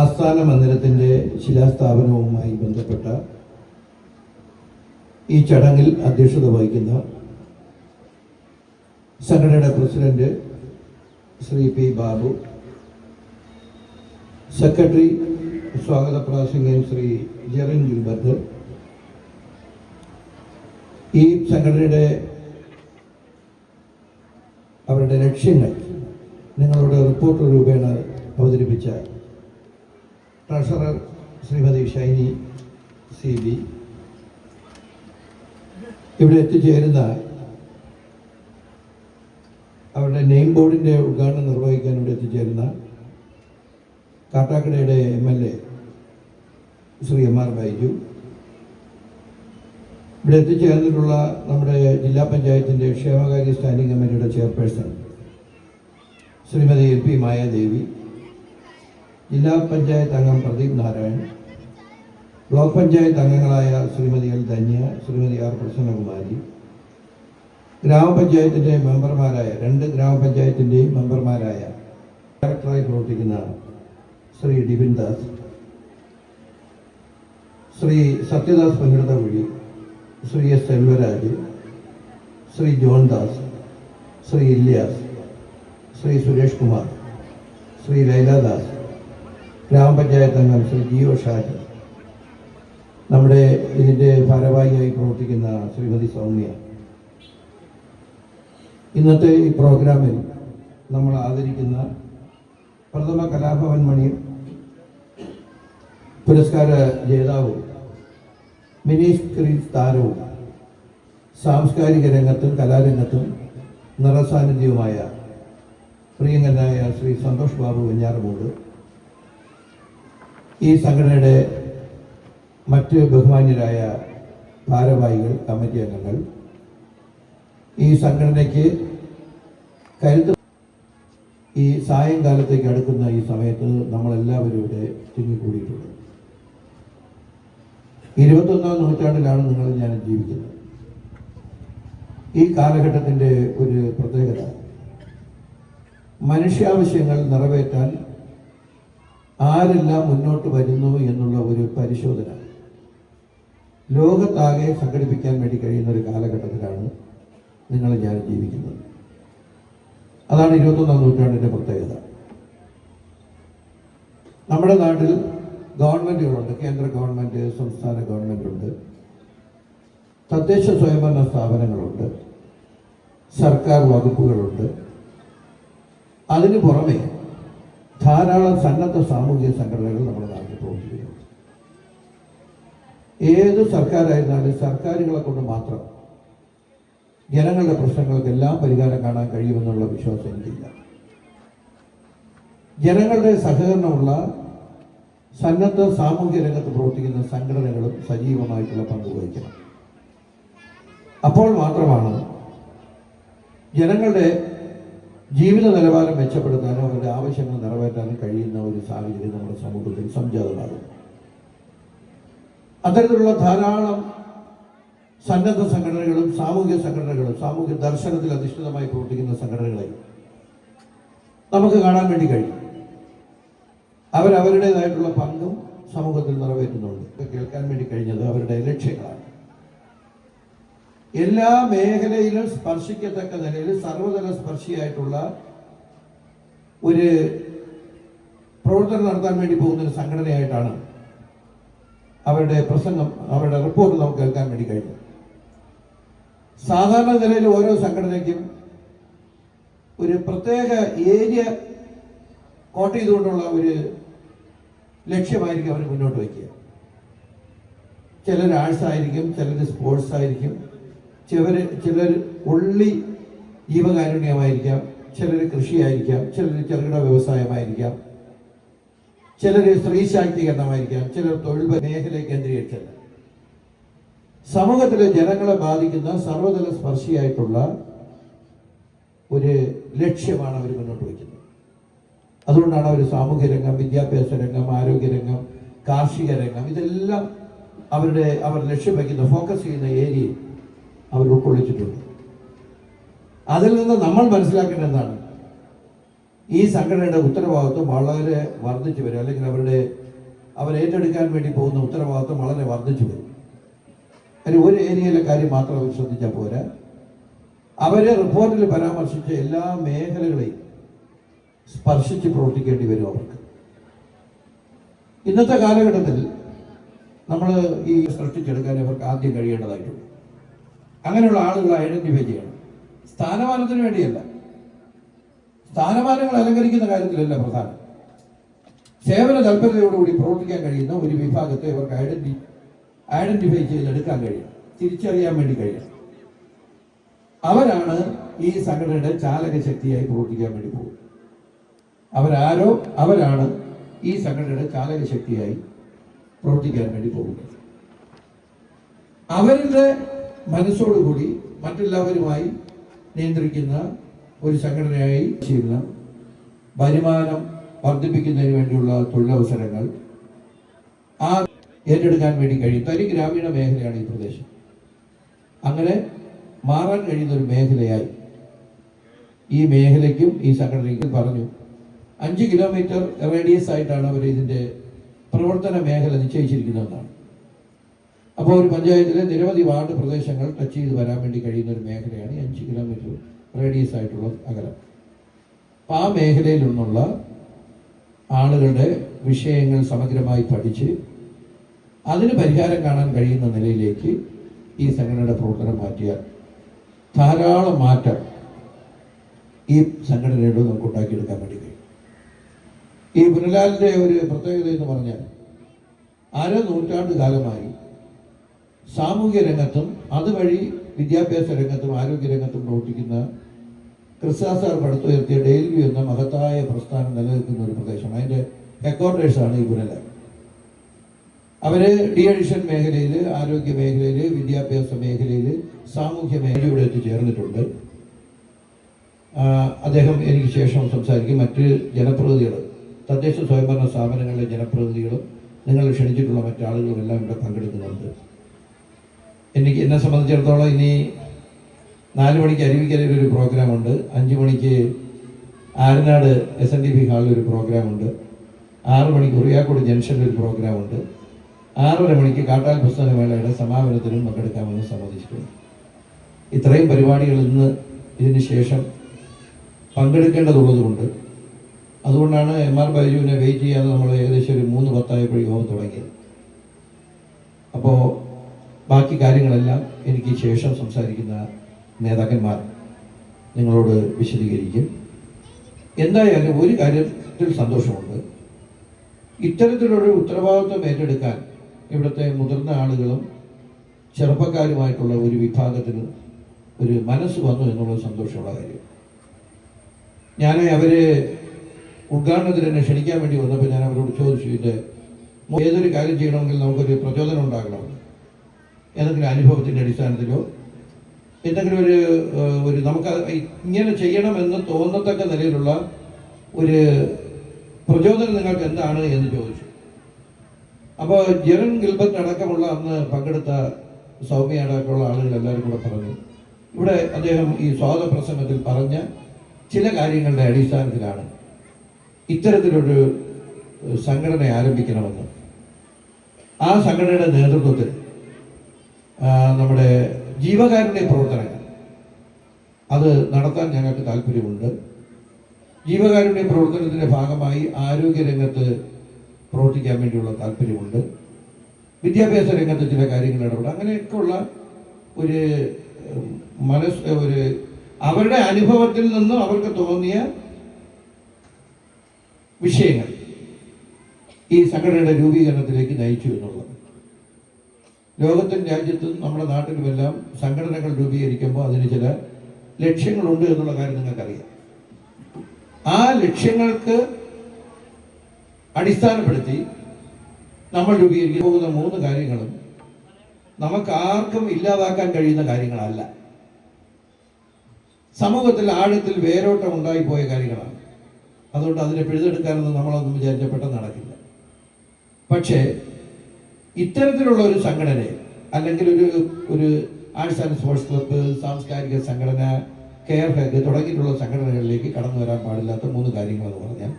ആസ്ഥാന മന്ദിരത്തിൻ്റെ ശിലാസ്ഥാപനവുമായി ബന്ധപ്പെട്ട ഈ ചടങ്ങിൽ അധ്യക്ഷത വഹിക്കുന്ന സംഘടനയുടെ president Shri P Babu, secretary സ്വാഗത പ്രാസംഗികൻ ശ്രീ ജെറിൻ ഗിൽബർട്ട്, ഈ സംഘടനയുടെ അവരുടെ ലക്ഷ്യങ്ങൾ നിങ്ങളുടെ റിപ്പോർട്ട് രൂപേണ അവതരിപ്പിച്ച ട്രഷറർ ശ്രീമതി ഷൈനി CB, ഇവിടെ എത്തിച്ചേരുന്ന അവരുടെ നെയിം ബോർഡിൻ്റെ ഉദ്ഘാടനം നിർവഹിക്കാൻ ഇവിടെ എത്തിച്ചേരുന്ന കാട്ടാക്കടയുടെ MLA ശ്രീ MR ബൈജു, ഇവിടെ എത്തിച്ചേർന്നിട്ടുള്ള നമ്മുടെ ജില്ലാ പഞ്ചായത്തിൻ്റെ ക്ഷേമകാര്യ സ്റ്റാൻഡിംഗ് കമ്മിറ്റിയുടെ ചെയർപേഴ്സൺ ശ്രീമതി LP മായാദേവി, ജില്ലാ പഞ്ചായത്ത് അംഗം പ്രദീപ് നാരായൺ, ബ്ലോക്ക് പഞ്ചായത്ത് അംഗങ്ങളായ ശ്രീമതി L ധന്യ, ശ്രീമതി R പ്രസന്നകുമാരി, ഗ്രാമപഞ്ചായത്തിൻ്റെ മെമ്പർമാരായ 2 ഗ്രാമപഞ്ചായത്തിൻ്റെയും മെമ്പർമാരായ ഡയറക്ടറായി പ്രവർത്തിക്കുന്ന ശ്രീ ഡിബിൻ ദാസ്, ശ്രീ സത്യദാസ് പങ്കിടത്തകുഴി, ശ്രീ S സെൽവരാജ്, ശ്രീ ജോൺ ദാസ്, ശ്രീ ഇല്യാസ്, ശ്രീ സുരേഷ് കുമാർ, ശ്രീ ലൈലാദാസ്, ഗ്രാമപഞ്ചായത്ത് അംഗം ശ്രീ ജിയോ ഷാജി, നമ്മുടെ ഇതിൻ്റെ ഭാരവാഹിയായി പ്രവർത്തിക്കുന്ന ശ്രീമതി സൗമ്യ. ഇന്നത്തെ ഈ പ്രോഗ്രാമിൽ നമ്മൾ ആദരിക്കുന്ന പ്രഥമ കലാഭവൻ മണി പുരസ്കാര ജേതാവും മിനി സ്ക്രീൻ താരവും സാംസ്കാരിക രംഗത്തും കലാരംഗത്തും നിറസാന്നിധ്യവുമായ പ്രിയങ്കനായ ശ്രീ സന്തോഷ് ബാബു വെഞ്ഞാറമൂട്, ഈ സംഘടനയുടെ മറ്റ് ബഹുമാന്യരായ ഭാരവാഹികൾ, കമ്മിറ്റി അംഗങ്ങൾ, ഈ സംഘടനയ്ക്ക് കരുത്ത് ഈ സായങ്കാലത്തേക്ക് അടുക്കുന്ന ഈ സമയത്ത് നമ്മളെല്ലാവരും ഇവിടെ തിങ്ങിക്കൂടിയിട്ടുണ്ട്. 21ാം നൂറ്റാണ്ടിലാണ് നിങ്ങൾ ഞാൻ ജീവിക്കുന്നത്. ഈ കാലഘട്ടത്തിൻ്റെ ഒരു പ്രത്യേകത മനുഷ്യാവശ്യങ്ങൾ നിറവേറ്റാൻ ആരെല്ലാം മുന്നോട്ട് വരുന്നു എന്നുള്ള ഒരു പരിശോധന ലോകത്താകെ സംഘടിപ്പിക്കാൻ വേണ്ടി കഴിയുന്ന ഒരു കാലഘട്ടത്തിലാണ് നിങ്ങൾ ഞാൻ ജീവിക്കുന്നത്. അതാണ് 21ാം നൂറ്റാണ്ടിൻ്റെ പ്രത്യേകത. നമ്മുടെ നാട്ടിൽ ഗവൺമെൻറ്റുകളുണ്ട്, കേന്ദ്ര ഗവൺമെൻറ്, സംസ്ഥാന ഗവൺമെൻറ്റുണ്ട്, തദ്ദേശ സ്വയംഭരണ സ്ഥാപനങ്ങളുണ്ട്, സർക്കാർ വകുപ്പുകളുണ്ട്. അതിനു പുറമെ ധാരാളം സന്നദ്ധ സാമൂഹിക സംഘടനകൾ നമ്മുടെ നാട്ടിൽ പ്രവർത്തിക്കുന്നു. ഏത് സർക്കാരായിരുന്നാലും സർക്കാരുകളെ കൊണ്ട് മാത്രം ജനങ്ങളുടെ പ്രശ്നങ്ങൾക്കെല്ലാം പരിഹാരം കാണാൻ കഴിയുമെന്നുള്ള വിശ്വാസം എനിക്കില്ല. ജനങ്ങളുടെ സഹകരണമുള്ള സന്നദ്ധ സാമൂഹിക രംഗത്ത് പ്രവർത്തിക്കുന്ന സംഘടനകളും സജീവമായിട്ടുള്ള പങ്കുവഹിക്കണം. അപ്പോൾ മാത്രമാണ് ജനങ്ങളുടെ ജീവിത നിലവാരം മെച്ചപ്പെടുത്താനും അവരുടെ ആവശ്യങ്ങൾ നിറവേറ്റാനും കഴിയുന്ന ഒരു സാഹചര്യം നമ്മുടെ സമൂഹത്തിൽ സംജാതമാകും. അത്തരത്തിലുള്ള ധാരാളം സന്നദ്ധ സംഘടനകളും സാമൂഹിക സംഘടനകളും സാമൂഹിക ദർശനത്തിൽ അധിഷ്ഠിതമായി പ്രവർത്തിക്കുന്ന സംഘടനകളെ നമുക്ക് കാണാൻ വേണ്ടി കഴിയും. അവരവരുടേതായിട്ടുള്ള പങ്കും സമൂഹത്തിൽ നിറവേറ്റുന്നുണ്ട്. കേൾക്കാൻ വേണ്ടി കഴിഞ്ഞത് അവരുടെ ലക്ഷ്യങ്ങളാണ്. എല്ലാ മേഖലയിലും സ്പർശിക്കത്തക്ക നിലയിൽ സർവതല സ്പർശിയായിട്ടുള്ള ഒരു പ്രവർത്തനം നടത്താൻ വേണ്ടി പോകുന്ന ഒരു സംഘടനയായിട്ടാണ് അവരുടെ പ്രസംഗം, അവരുടെ റിപ്പോർട്ട് നമുക്ക് കേൾക്കാൻ വേണ്ടി കഴിഞ്ഞു. സാധാരണ നിലയിൽ ഓരോ സംഘടനയ്ക്കും ഒരു പ്രത്യേക ഏരിയ കോട്ട് ചെയ്തുകൊണ്ടുള്ള ഒരു ലക്ഷ്യമായിരിക്കും അവർ മുന്നോട്ട് വയ്ക്കുക. ചിലർ ആർട്സ് ആയിരിക്കും, ചിലർ സ്പോർട്സ് ആയിരിക്കും, ചിലർ ഉള്ളി ജീവകാരുണ്യമായിരിക്കാം, ചിലർ കൃഷിയായിരിക്കാം, ചിലർ ചെറുകിട വ്യവസായമായിരിക്കാം, ചിലർ സ്ത്രീ ശാക്തീകരണമായിരിക്കാം, ചിലർ തൊഴിൽ മേഖലയെ കേന്ദ്രീകരിച്ചല്ല. സമൂഹത്തിലെ ജനങ്ങളെ ബാധിക്കുന്ന സർവ്വതല സ്പർശിയായിട്ടുള്ള ഒരു ലക്ഷ്യമാണ് അവർ മുന്നോട്ട് വയ്ക്കുന്നത്. അതുകൊണ്ടാണ് അവർ സാമൂഹ്യ രംഗം, വിദ്യാഭ്യാസ രംഗം, ആരോഗ്യരംഗം, കാർഷിക രംഗം ഇതെല്ലാം അവർ ലക്ഷ്യം വയ്ക്കുന്ന ഫോക്കസ് ചെയ്യുന്ന ഏരിയയിൽ അവർ ഉൾക്കൊള്ളിച്ചിട്ടുണ്ട്. അതിൽ നിന്ന് നമ്മൾ മനസ്സിലാക്കേണ്ട എന്താണ്, ഈ സംഘടനയുടെ ഉത്തരവാദിത്വം വളരെ വർദ്ധിച്ചു വരും, അല്ലെങ്കിൽ അവർ ഏറ്റെടുക്കാൻ വേണ്ടി പോകുന്ന ഉത്തരവാദിത്വം വളരെ വർദ്ധിച്ചു വരും. അതിന് ഒരു ഏരിയയിലെ കാര്യം മാത്രം അവർ ശ്രദ്ധിച്ചാൽ പോരാ, അവരെ റിപ്പോർട്ടിൽ പരാമർശിച്ച എല്ലാ മേഖലകളെയും സ്പർശിച്ച് പ്രവർത്തിക്കേണ്ടി വരും അവർക്ക്. ഇന്നത്തെ കാലഘട്ടത്തിൽ നമ്മൾ ഈ സൃഷ്ടിച്ചെടുക്കാൻ ഇവർക്ക് ആദ്യം കഴിയേണ്ടതായിട്ടുണ്ട്. അങ്ങനെയുള്ള ആളുകളെ ഐഡന്റിഫൈ ചെയ്യണം. സ്ഥാനമാനത്തിന് വേണ്ടിയല്ല, സ്ഥാനമാനങ്ങൾ അലങ്കരിക്കുന്ന കാര്യത്തിലല്ല പ്രധാനം. സേവന താല്പര്യത്തോടുകൂടി പ്രവർത്തിക്കാൻ കഴിയുന്ന ഒരു വിഭാഗത്തെ ഇവർക്ക് ഐഡന്റിഫൈ ചെയ്തെടുക്കാൻ കഴിയണം, തിരിച്ചറിയാൻ വേണ്ടി കഴിയണം. അവരാണ് ഈ സംഘടനയുടെ ചാലക ശക്തിയായി പ്രവർത്തിക്കാൻ വേണ്ടി പോകുന്നത്. അവരാണ് ഈ സംഘടനയുടെ ചാലക ശക്തിയായി പ്രവർത്തിക്കാൻ വേണ്ടി പോകുന്നത്. അവരുടെ മനസ്സോടുകൂടി മറ്റെല്ലാവരുമായി നിയന്ത്രിക്കുന്ന ഒരു സംഘടനയായി ചെയ്യുന്ന വരുമാനം വർദ്ധിപ്പിക്കുന്നതിന് വേണ്ടിയുള്ള തൊഴിലവസരങ്ങൾ ഏറ്റെടുക്കാൻ വേണ്ടി കഴിയും. തനി ഗ്രാമീണ മേഖലയാണ് ഈ പ്രദേശം. അങ്ങനെ മാറാൻ കഴിയുന്ന ഒരു മേഖലയായി ഈ മേഖലയ്ക്കും ഈ സംഘടനയ്ക്കും പറഞ്ഞു 5 കിലോമീറ്റർ റേഡിയസ് ആയിട്ടാണ് അവർ ഇതിൻ്റെ പ്രവർത്തന മേഖല നിശ്ചയിച്ചിരിക്കുന്നതെന്നാണ്. അപ്പോൾ ഒരു പഞ്ചായത്തിലെ നിരവധി വാർഡ് പ്രദേശങ്ങൾ ടച്ച് ചെയ്ത് വരാൻ വേണ്ടി കഴിയുന്ന ഒരു മേഖലയാണ് 5 കിലോമീറ്റർ റേഡിയസ് ആയിട്ടുള്ള അകലം. അപ്പോൾ ആ മേഖലയിൽ നിന്നുള്ള ആളുകളുടെ വിഷയങ്ങൾ സമഗ്രമായി പഠിച്ച് അതിന് പരിഹാരം കാണാൻ കഴിയുന്ന നിലയിലേക്ക് ഈ സംഘടനയുടെ പ്രവർത്തനം മാറ്റിയാൽ ധാരാളം മാറ്റം ഈ സംഘടനയോട് നമുക്ക് ഉണ്ടാക്കിയെടുക്കാൻ വേണ്ടി കഴിയും. ഈ പുനലാലിൻ്റെ ഒരു പ്രത്യേകത എന്ന് പറഞ്ഞാൽ 1/2 നൂറ്റാണ്ട് കാലമായി സാമൂഹ്യ രംഗത്തും അതുവഴി വിദ്യാഭ്യാസ രംഗത്തും ആരോഗ്യ രംഗത്തും പ്രവർത്തിക്കുന്ന ക്രിസ്താസാർ പടുത്തുയർത്തിയ ഡെയിൽവ്യൂ എന്ന മഹത്തായ പ്രസ്ഥാനം നിലനിൽക്കുന്ന ഒരു പ്രദേശമാണ്. അതിൻ്റെ ഹെഡ്ക്വാർട്ടേഴ്സാണ് ഈ പുനലാൽ. അവർ ഡി അഡിഷൻ മേഖലയിൽ, ആരോഗ്യ മേഖലയിൽ, വിദ്യാഭ്യാസ മേഖലയിൽ, സാമൂഹ്യ മേഖലയുടെ എത്തിച്ചേർന്നിട്ടുണ്ട്. അദ്ദേഹം എനിക്ക് ശേഷം സംസാരിക്കും. മറ്റ് ജനപ്രതിനിധികൾ, തദ്ദേശ സ്വയംഭരണ സ്ഥാപനങ്ങളിലെ ജനപ്രതിനിധികളും നിങ്ങൾ ക്ഷണിച്ചിട്ടുള്ള മറ്റാളുകളും എല്ലാം ഇവിടെ പങ്കെടുക്കുന്നുണ്ട്. എന്നെ സംബന്ധിച്ചിടത്തോളം ഇനി 4 മണിക്ക് അരുവിക്കരയിൽ ഒരു പ്രോഗ്രാമുണ്ട്, 5 മണിക്ക് ആരനാട് SNDP ഹാളിൽ ഒരു പ്രോഗ്രാമുണ്ട്, 6 മണിക്ക് ഉറിയാക്കോട് ജംഗ്ഷനിൽ ഒരു പ്രോഗ്രാമുണ്ട്, 6:30 മണിക്ക് കാട്ടാൽ പുസ്തകമേളയുടെ സമാപനത്തിനും പങ്കെടുക്കാമെന്ന് സമ്മതിച്ചിട്ടുണ്ട്. ഇത്രയും പരിപാടികൾ ഇന്ന് ഇതിന് ശേഷം പങ്കെടുക്കേണ്ടതുള്ളതുകൊണ്ട് അതുകൊണ്ടാണ് MR ബൈജുവിനെ വെയിറ്റ് ചെയ്യാതെ നമ്മൾ ഏകദേശം ഒരു 3:10 യോഗം തുടങ്ങിയത്. അപ്പോൾ ബാക്കി കാര്യങ്ങളെല്ലാം എനിക്ക് ശേഷം സംസാരിക്കുന്ന നേതാക്കന്മാർ നിങ്ങളോട് വിശദീകരിക്കും. എന്തായാലും ഒരു കാര്യത്തിൽ സന്തോഷമുണ്ട്. ഇത്തരത്തിലൊരു ഉത്തരവാദിത്വം ഏറ്റെടുക്കാൻ ഇവിടുത്തെ മുതിർന്ന ആളുകളും ചെറുപ്പക്കാരുമായിട്ടുള്ള ഒരു വിഭാഗത്തിന് ഒരു മനസ്സ് വന്നു എന്നുള്ള സന്തോഷമുള്ള കാര്യം. ഞാൻ അവരെ ഉദ്ഘാടനത്തിന് എന്നെ ക്ഷണിക്കാൻ വേണ്ടി വന്നപ്പോൾ ഞാൻ അവരോട് ചോദിച്ചു, ഇത് ഏതൊരു കാര്യം ചെയ്യണമെങ്കിൽ നമുക്കൊരു പ്രചോദനം ഉണ്ടാകണം, ഏതെങ്കിലും അനുഭവത്തിൻ്റെ അടിസ്ഥാനത്തിലോ എന്തെങ്കിലും ഒരു നമുക്ക് ഇങ്ങനെ ചെയ്യണമെന്ന് തോന്നത്തക്ക നിലയിലുള്ള ഒരു പ്രചോദനം നിങ്ങൾക്ക് എന്താണ് എന്ന് ചോദിച്ചു. അപ്പോൾ ജെറൻ ഗിൽബർട്ട് അടക്കമുള്ള അന്ന് പങ്കെടുത്ത സൗമ്യ അടക്കമുള്ള ആളുകൾ എല്ലാവരും കൂടെ പറഞ്ഞു, ഇവിടെ അദ്ദേഹം ഈ സ്വാഗത പ്രസംഗത്തിൽ പറഞ്ഞ ചില കാര്യങ്ങളുടെ അടിസ്ഥാനത്തിലാണ് ഇത്തരത്തിലൊരു സംഘടന ആരംഭിക്കണമെന്ന്. ആ സംഘടനയുടെ നേതൃത്വത്തിൽ നമ്മുടെ ജീവകാരുണ്യ പ്രവർത്തനങ്ങൾ അത് നടത്താൻ ഞങ്ങൾക്ക് താല്പര്യമുണ്ട്. ജീവകാരുണ്യ പ്രവർത്തനത്തിൻ്റെ ഭാഗമായി ആരോഗ്യരംഗത്ത് പ്രവർത്തിക്കാൻ വേണ്ടിയുള്ള താല്പര്യമുണ്ട്. വിദ്യാഭ്യാസ രംഗത്ത് ചില കാര്യങ്ങൾ ഇടപെടും. അങ്ങനെയൊക്കെയുള്ള ഒരു അവരുടെ അനുഭവത്തിൽ നിന്നും അവർക്ക് തോന്നിയ വിഷയങ്ങൾ ഈ സംഘടനയുടെ രൂപീകരണത്തിലേക്ക് നയിച്ചു എന്നുള്ളത്. ലോകത്തും രാജ്യത്തും നമ്മുടെ നാട്ടിലുമെല്ലാം സംഘടനകൾ രൂപീകരിക്കുമ്പോൾ അതിന് ചില ലക്ഷ്യങ്ങളുണ്ട് എന്നുള്ള കാര്യം നിങ്ങൾക്കറിയാം. ആ ലക്ഷ്യങ്ങൾക്ക് അടിസ്ഥാനപ്പെടുത്തി നമ്മൾ രൂപീകരിക്കാൻ പോകുന്ന 3 കാര്യങ്ങളും നമുക്ക് ആർക്കും ഇല്ലാതാക്കാൻ കഴിയുന്ന കാര്യങ്ങളല്ല. സമൂഹത്തിൽ ആഴത്തിൽ വേരോട്ടം ഉണ്ടായിപ്പോയ കാര്യങ്ങളാണ്. അതുകൊണ്ട് അതിനെ പിഴുതെടുക്കാനൊന്നും നമ്മളൊന്നും വിചാരിച്ച പെട്ടെന്ന് നടക്കില്ല. പക്ഷേ ഇത്തരത്തിലുള്ള ഒരു സംഘടനയെ, അല്ലെങ്കിൽ ഒരു ആർട്സ് ആൻഡ് സ്പോർട്സ് ക്ലബ്ബ്, സാംസ്കാരിക സംഘടന, കെയർ ഹെഡ് തുടങ്ങിയിട്ടുള്ള സംഘടനകളിലേക്ക് കടന്നു വരാൻ പാടില്ലാത്ത 3 കാര്യങ്ങളെന്ന് പറഞ്ഞാൽ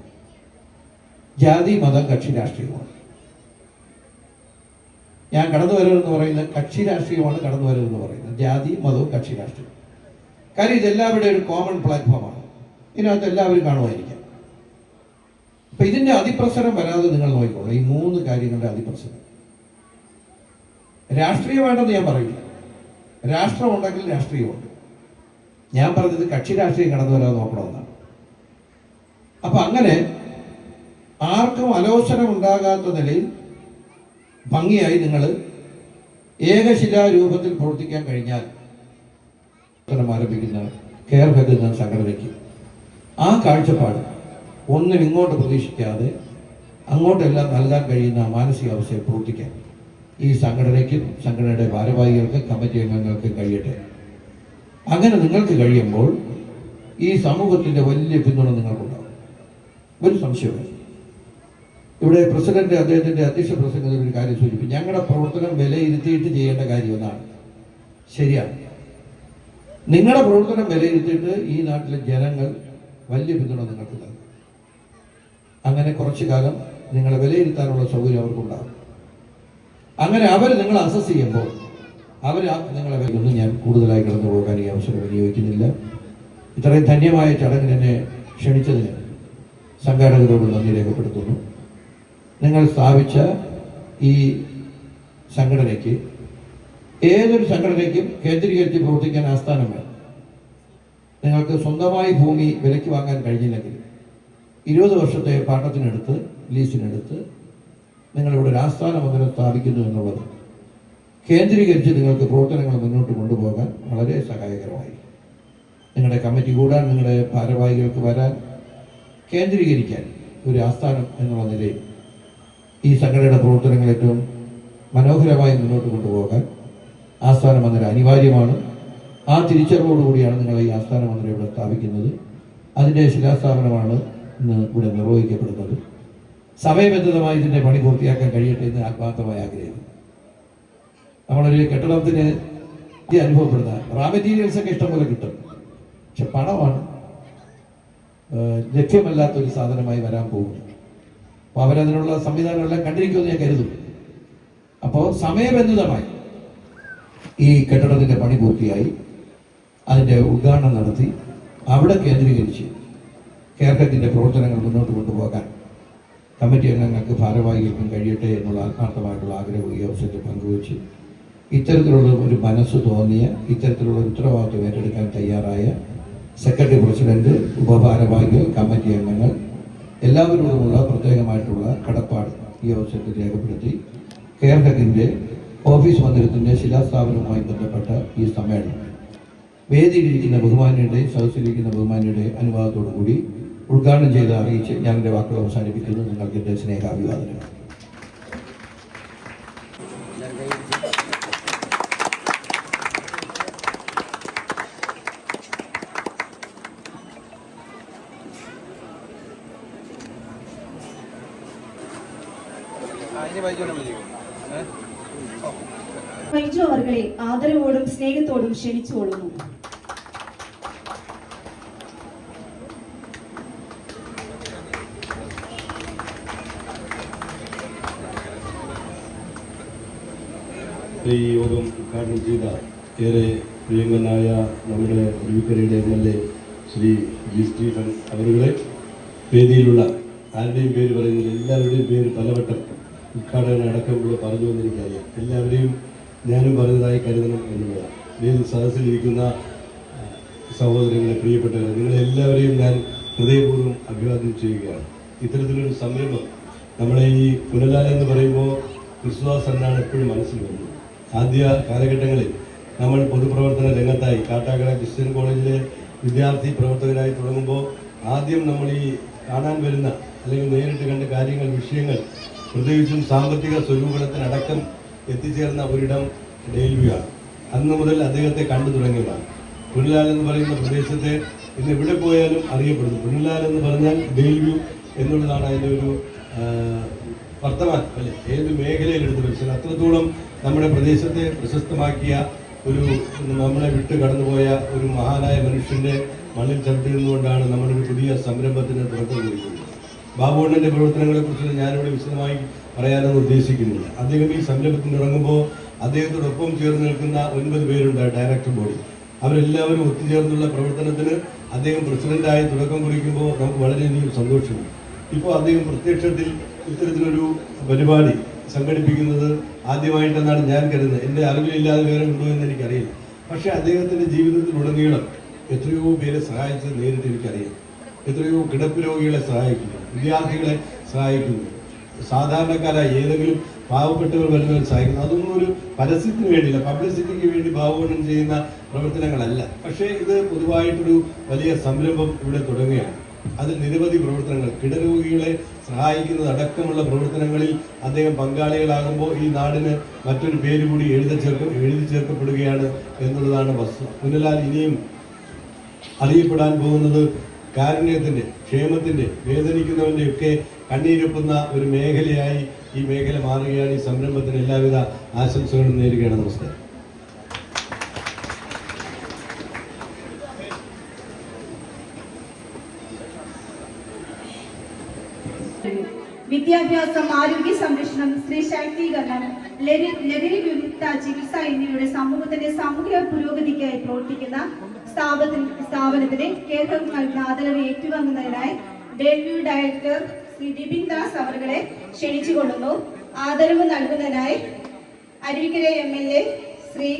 ജാതി, മതം, കക്ഷി രാഷ്ട്രീയമാണ്. ഞാൻ കടന്നു വരരുതെന്ന് പറയുന്നത് കക്ഷി രാഷ്ട്രീയമാണ്. കടന്നു വരരുതെന്ന് പറയുന്നത് ജാതി, മതവും കക്ഷി രാഷ്ട്രീയം. കാര്യം ഇതെല്ലാവരുടെയും ഒരു കോമൺ പ്ലാറ്റ്ഫോമാണ്. ഇതിനകത്ത് എല്ലാവരും കാണുമായിരിക്കാം. അപ്പൊ ഇതിന്റെ അതിപ്രസരം വരാതെ നിങ്ങൾ നോക്കിക്കോളൂ. ഈ 3 കാര്യങ്ങളുടെ അതിപ്രസരം രാഷ്ട്രീയമായിട്ടെന്ന് ഞാൻ പറയില്ല. രാഷ്ട്രമുണ്ടെങ്കിൽ രാഷ്ട്രീയമുണ്ട്. ഞാൻ പറഞ്ഞത് കക്ഷി രാഷ്ട്രീയം കടന്നു വരാതെ നോക്കണമെന്നാണ്. അപ്പൊ അങ്ങനെ ആർക്കും അലോസരം ഉണ്ടാകാത്ത നിലയിൽ ഭംഗിയായി നിങ്ങൾ ഏകശിലാരൂപത്തിൽ പ്രവർത്തിക്കാൻ കഴിഞ്ഞാൽ ആരംഭിക്കുന്ന കെയർ ഹെഡ് എന്ന സംഘടനയ്ക്ക് ആ കാഴ്ചപ്പാട് ഒന്നും ഇങ്ങോട്ട് പ്രതീക്ഷിക്കാതെ അങ്ങോട്ടെല്ലാം നൽകാൻ കഴിയുന്ന മാനസികാവസ്ഥയെ പ്രവർത്തിക്കാൻ ഈ സംഘടനയ്ക്കും സംഘടനയുടെ ഭാരവാഹികൾക്ക്, കമ്മിറ്റി അംഗങ്ങൾക്ക് കഴിയട്ടെ. അങ്ങനെ നിങ്ങൾക്ക് കഴിയുമ്പോൾ ഈ സമൂഹത്തിൻ്റെ വലിയ പിന്തുണ നിങ്ങൾക്കുണ്ടാകും. ഒരു സംശയമില്ല. ഇവിടെ പ്രസിഡന്റ് അദ്ദേഹത്തിന്റെ അധ്യക്ഷ പ്രസംഗത്തിൽ ഒരു കാര്യം സൂചിപ്പിച്ചു. ഞങ്ങളുടെ പ്രവർത്തനം വിലയിരുത്തിയിട്ട് ചെയ്യേണ്ട കാര്യം ഒന്നാണ്. ശരിയാണ്. നിങ്ങളുടെ പ്രവർത്തനം വിലയിരുത്തിയിട്ട് ഈ നാട്ടിലെ ജനങ്ങൾ വലിയ പിന്തുണ നിങ്ങൾക്ക് നൽകും. അങ്ങനെ കുറച്ചു കാലം നിങ്ങളെ വിലയിരുത്താനുള്ള സൗകര്യം അവർക്കുണ്ടാകും. അങ്ങനെ അവർ നിങ്ങളെ അസസ് ചെയ്യുമ്പോൾ അവർ നിങ്ങളെ ഒന്നും ഞാൻ കൂടുതലായി കടന്നു പോകാൻ ഈ അവസരം വിനിയോഗിക്കുന്നില്ല. ഇത്രയും ധന്യമായ ചടങ്ങിന് എന്നെ ക്ഷണിച്ചതിന് സംഘാടകരോട് നന്ദി രേഖപ്പെടുത്തുന്നു. നിങ്ങൾ സ്ഥാപിച്ച ഈ സംഘടനയ്ക്ക്, ഏതൊരു സംഘടനയ്ക്കും കേന്ദ്രീകരിച്ച് പ്രവർത്തിക്കാൻ ആസ്ഥാനം വേണം. നിങ്ങൾക്ക് സ്വന്തമായി ഭൂമി വിലയ്ക്ക് വാങ്ങാൻ കഴിഞ്ഞില്ലെങ്കിൽ 20 വർഷത്തെ പാട്ടത്തിനെടുത്ത്, ലീസിനെടുത്ത് നിങ്ങളിവിടെ ഒരു ആസ്ഥാന മന്ദിരം സ്ഥാപിക്കുന്നു എന്നുള്ളത് കേന്ദ്രീകരിച്ച് നിങ്ങൾക്ക് പ്രവർത്തനങ്ങൾ മുന്നോട്ട് കൊണ്ടുപോകാൻ വളരെ സഹായകരമായി. നിങ്ങളുടെ കമ്മിറ്റി കൂടാൻ, നിങ്ങളുടെ ഭാരവാഹികൾക്ക് വരാൻ, കേന്ദ്രീകരിക്കാൻ ഒരു ആസ്ഥാനം എന്നുള്ള നിലയിൽ ഈ സംഘടനയുടെ പ്രവർത്തനങ്ങൾ ഏറ്റവും മനോഹരമായി മുന്നോട്ട് കൊണ്ടുപോകാൻ ആസ്ഥാന മന്ദിരം അനിവാര്യമാണ്. ആ തിരിച്ചറിവോടുകൂടിയാണ് നിങ്ങൾ ഈ ആസ്ഥാന മന്ദിരം ഇവിടെ സ്ഥാപിക്കുന്നത്. അതിൻ്റെ ശിലാസ്ഥാപനമാണ് ഇന്ന് ഇവിടെ നിർവഹിക്കപ്പെടുന്നത്. സമയബന്ധിതമായി ഇതിൻ്റെ പണി പൂർത്തിയാക്കാൻ കഴിയട്ടെ എന്ന് ആത്മാർത്ഥമായി ആഗ്രഹിക്കുന്നു. നമ്മളൊരു കെട്ടിടത്തിന് അനുഭവപ്പെടുന്ന റാ മെറ്റീരിയൽസ് ഒക്കെ ഇഷ്ടംപോലെ കിട്ടും. പക്ഷെ പണമാണ് ലഭ്യമല്ലാത്തൊരു സാധനമായി വരാൻ പോകുന്നത്. അപ്പോൾ അവരതിനുള്ള സംവിധാനമെല്ലാം കണ്ടിരിക്കുമെന്ന് ഞാൻ കരുതുന്നു. അപ്പോൾ സമയബന്ധിതമായി ഈ കെട്ടിടത്തിൻ്റെ പണി പൂർത്തിയായി അതിൻ്റെ ഉദ്ഘാടനം നടത്തി അവിടെ കേന്ദ്രീകരിച്ച് കെയർ ഹെഡിൻ്റെ പ്രവർത്തനങ്ങൾ മുന്നോട്ട് കൊണ്ടുപോകാൻ കമ്മിറ്റി അംഗങ്ങൾക്ക്, ഭാരവാഹികൾക്കും കഴിയട്ടെ എന്നുള്ള ആത്മാർത്ഥമായിട്ടുള്ള ആഗ്രഹം ഈ അവസരത്തിൽ പങ്കുവച്ച് ഇത്തരത്തിലുള്ള ഒരു മനസ്സ് തോന്നിയ, ഇത്തരത്തിലുള്ള ഒരു ഉത്തരവാദിത്വം ഏറ്റെടുക്കാൻ തയ്യാറായ സെക്രട്ടറി പ്രസിഡന്റ്, ഉപഭാരവാഹികൾ, കമ്മിറ്റി അംഗങ്ങൾ എല്ലാവരോടുമുള്ള പ്രത്യേകമായിട്ടുള്ള കടപ്പാട് ഈ അവസരത്തിൽ രേഖപ്പെടുത്തി കെയർ ഹെഡിൻ്റെ ഓഫീസ് മന്ദിരത്തിൻ്റെ ശിലാസ്ഥാപനവുമായി ബന്ധപ്പെട്ട ഈ സമ്മേളനം വേദിയിലിരിക്കുന്ന ബഹുമാന്യരുടെയും സദസ്സിലിരിക്കുന്ന ബഹുമാന്യരുടെ അനുവാദത്തോടു കൂടി ഉദ്ഘാടനം ചെയ്ത് അറിയിച്ച് ഞാൻ എൻ്റെ വാക്കുകൾ അവസാനിപ്പിക്കുന്നു. നിങ്ങൾക്ക് എൻ്റെ സ്നേഹാഭിവാദനങ്ങൾ. വൈജു അവർകളെ ആദരവോടും സ്നേഹത്തോടും ക്ഷണിച്ചുകൊള്ളുന്നു. ഈ യോഗം ഉദ്ഘാടനം ചെയ്ത ഏറെ പ്രിയങ്കനായ നമ്മുടെ അരുവിക്കരയുടെ MLA ശ്രീ ജി സ്റ്റീഫൻ അവരുടെ വേദിയിലുള്ള ആരുടെയും പേര് പറയുന്നില്ല, എല്ലാവരുടെയും പേര് പലവട്ടം ഉദ്ഘാടനം അടക്കമുള്ള പറഞ്ഞു എന്ന് എനിക്കറിയാം. എല്ലാവരെയും ഞാനും പറഞ്ഞതായി കരുതണം എന്നുള്ളതാണ്. വേദി സദസ്സിലിരിക്കുന്ന സഹോദരങ്ങളെ, പ്രിയപ്പെട്ടവരെ, നിങ്ങളെല്ലാവരെയും ഞാൻ ഹൃദയപൂർവ്വം അഭിവാദ്യം ചെയ്യുകയാണ്. ഇത്തരത്തിലൊരു സംരംഭം നമ്മളെ ഈ പുനലാല എന്ന് പറയുമ്പോൾ ക്രിസ്തുദാസ് എന്നാണ് എപ്പോഴും മനസ്സിൽ വരുന്നത്. ആദ്യ കാലഘട്ടങ്ങളിൽ നമ്മൾ പൊതുപ്രവർത്തന രംഗത്തായി കാട്ടാക്കട ക്രിസ്ത്യൻ കോളേജിലെ വിദ്യാർത്ഥി പ്രവർത്തകരായി തുടങ്ങുമ്പോൾ ആദ്യം നമ്മൾ ഈ കാണാൻ വരുന്ന അല്ലെങ്കിൽ നേരിട്ട് കണ്ട കാര്യങ്ങൾ, വിഷയങ്ങൾ, പ്രത്യേകിച്ചും സാമ്പത്തിക സ്വരൂപണത്തിനടക്കം എത്തിച്ചേർന്ന ഒരിടം ഡെയിൽവ്യൂ ആണ്. അന്ന് മുതൽ അദ്ദേഹത്തെ കണ്ടു തുടങ്ങിയതാണ്. പുനലാൽ എന്ന് പറയുന്ന പ്രദേശത്തെ ഇന്ന് എവിടെ പോയാലും അറിയപ്പെടുന്നു. പുനലാൽ എന്ന് പറഞ്ഞാൽ ഡെയിൽവ്യൂ എന്നുള്ളതാണ് അതിൻ്റെ ഒരു വർത്തമാനം അല്ലെ, ഏത് മേഖലയിൽ എടുത്ത് വെച്ചാൽ അത്രത്തോളം നമ്മുടെ പ്രദേശത്തെ പ്രശസ്തമാക്കിയ ഒരു നമ്മളെ വിട്ട് കടന്നുപോയ ഒരു മഹാനായ മനുഷ്യന്റെ മണ്ണിൽ ചവിട്ടി നിന്നുകൊണ്ടാണ് നമ്മളൊരു പുതിയ സംരംഭത്തിന് തുടക്കം കുറിക്കുന്നത്. ബാബുണ്ണന്റെ പ്രവർത്തനങ്ങളെക്കുറിച്ച് ഞാനിവിടെ വിശദമായി പറയാനൊന്നും ഉദ്ദേശിക്കുന്നില്ല. അദ്ദേഹം ഈ സംരംഭത്തിന് ഇറങ്ങുമ്പോൾ അദ്ദേഹത്തോടൊപ്പം ചേർന്ന് നിൽക്കുന്ന 9 പേരുണ്ട് ഡയറക്ടർ ബോർഡ്. അവരെല്ലാവരും ഒത്തുചേർന്നുള്ള പ്രവർത്തനത്തിന് അദ്ദേഹം പ്രസിഡന്റായി തുടക്കം കുറിക്കുമ്പോൾ നമുക്ക് വളരെയധികം സന്തോഷമുണ്ട്. ഇപ്പോൾ അദ്ദേഹം പ്രത്യക്ഷത്തിൽ ഇത്തരത്തിലൊരു പരിപാടി സംഘടിപ്പിക്കുന്നത് ആദ്യമായിട്ടെന്നാണ് ഞാൻ കരുതുന്നത്. എൻ്റെ അറിവിലില്ലാതെ വേറെ ഉണ്ടോ എന്ന് എനിക്കറിയില്ല. പക്ഷേ അദ്ദേഹത്തിൻ്റെ ജീവിതത്തിലുടനീളം എത്രയോ പേരെ സഹായിച്ചത് നേരിട്ട് എനിക്കറിയാം. എത്രയോ കിടപ്പ് രോഗികളെ സഹായിക്കുന്നു, വിദ്യാർത്ഥികളെ സഹായിക്കുന്നു, സാധാരണക്കാരായ ഏതെങ്കിലും പാവപ്പെട്ടവർ വരുന്നവർ സഹായിക്കുന്നു. അതൊന്നും ഒരു പരസ്യത്തിന് വേണ്ടിയില്ല, പബ്ലിസിറ്റിക്ക് വേണ്ടി ബാബുണ്ണൻ ചെയ്യുന്ന പ്രവർത്തനങ്ങളല്ല. പക്ഷേ ഇത് പൊതുവായിട്ടൊരു വലിയ സംരംഭം ഇവിടെ തുടങ്ങുകയാണ്. അതിൽ നിരവധി പ്രവർത്തനങ്ങൾ, കിടരോഗികളെ സഹായിക്കുന്നത് അടക്കമുള്ള പ്രവർത്തനങ്ങളിൽ അദ്ദേഹം പങ്കാളികളാകുമ്പോൾ ഈ നാടിന് മറ്റൊരു പേര് കൂടി എഴുതി ചേർക്കപ്പെടുകയാണ് എന്നുള്ളതാണ് വസ്തുത. പുനലാൽ ഇനിയും അറിയപ്പെടാൻ പോകുന്നത് കാരുണ്യത്തിൻ്റെ, ക്ഷേമത്തിൻ്റെ, വേദനിക്കുന്നവൻ്റെ ഒക്കെ കണ്ണീരൊപ്പുന്ന ഒരു മേഖലയായി ഈ മേഖല മാറുകയാണ്. ഈ സംരംഭത്തിന് എല്ലാവിധ ആശംസകളും നേരുകയാണ്. നമസ്കാരം. വിദ്യാഭ്യാസം, ആരോഗ്യ സംരക്ഷണം, സ്ത്രീ ശാക്തീകരണം, ലഹരി വിമുക്ത ചികിത്സ എന്നിവയുടെ സമൂഹത്തിന്റെ സാമൂഹിക പുരോഗതിക്കായി പ്രവർത്തിക്കുന്ന സ്ഥാപനത്തിന് കേരളം നൽകുന്ന ആദരവ് ഏറ്റുവാങ്ങുന്നതിനായി ഡെയിൽവ്യൂ ഡയറക്ടർ ശ്രീ ഡിബിൻ ദാസ് അവരെ ക്ഷണിച്ചുകൊള്ളുന്നു. ആദരവ് നൽകുന്നതിനായി Aruvikkara MLA Shri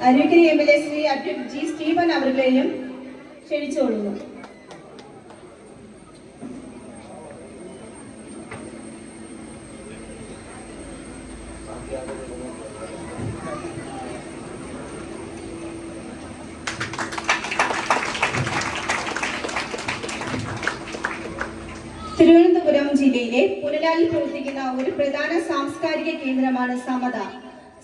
advocate G Stephen അവരെയും ക്ഷണിച്ചുകൊള്ളുന്നു. തിരുവനന്തപുരം ജില്ലയിലെ പുനലാലിൽ പ്രവർത്തിക്കുന്ന ഒരു പ്രധാന സാംസ്കാരിക കേന്ദ്രമാണ്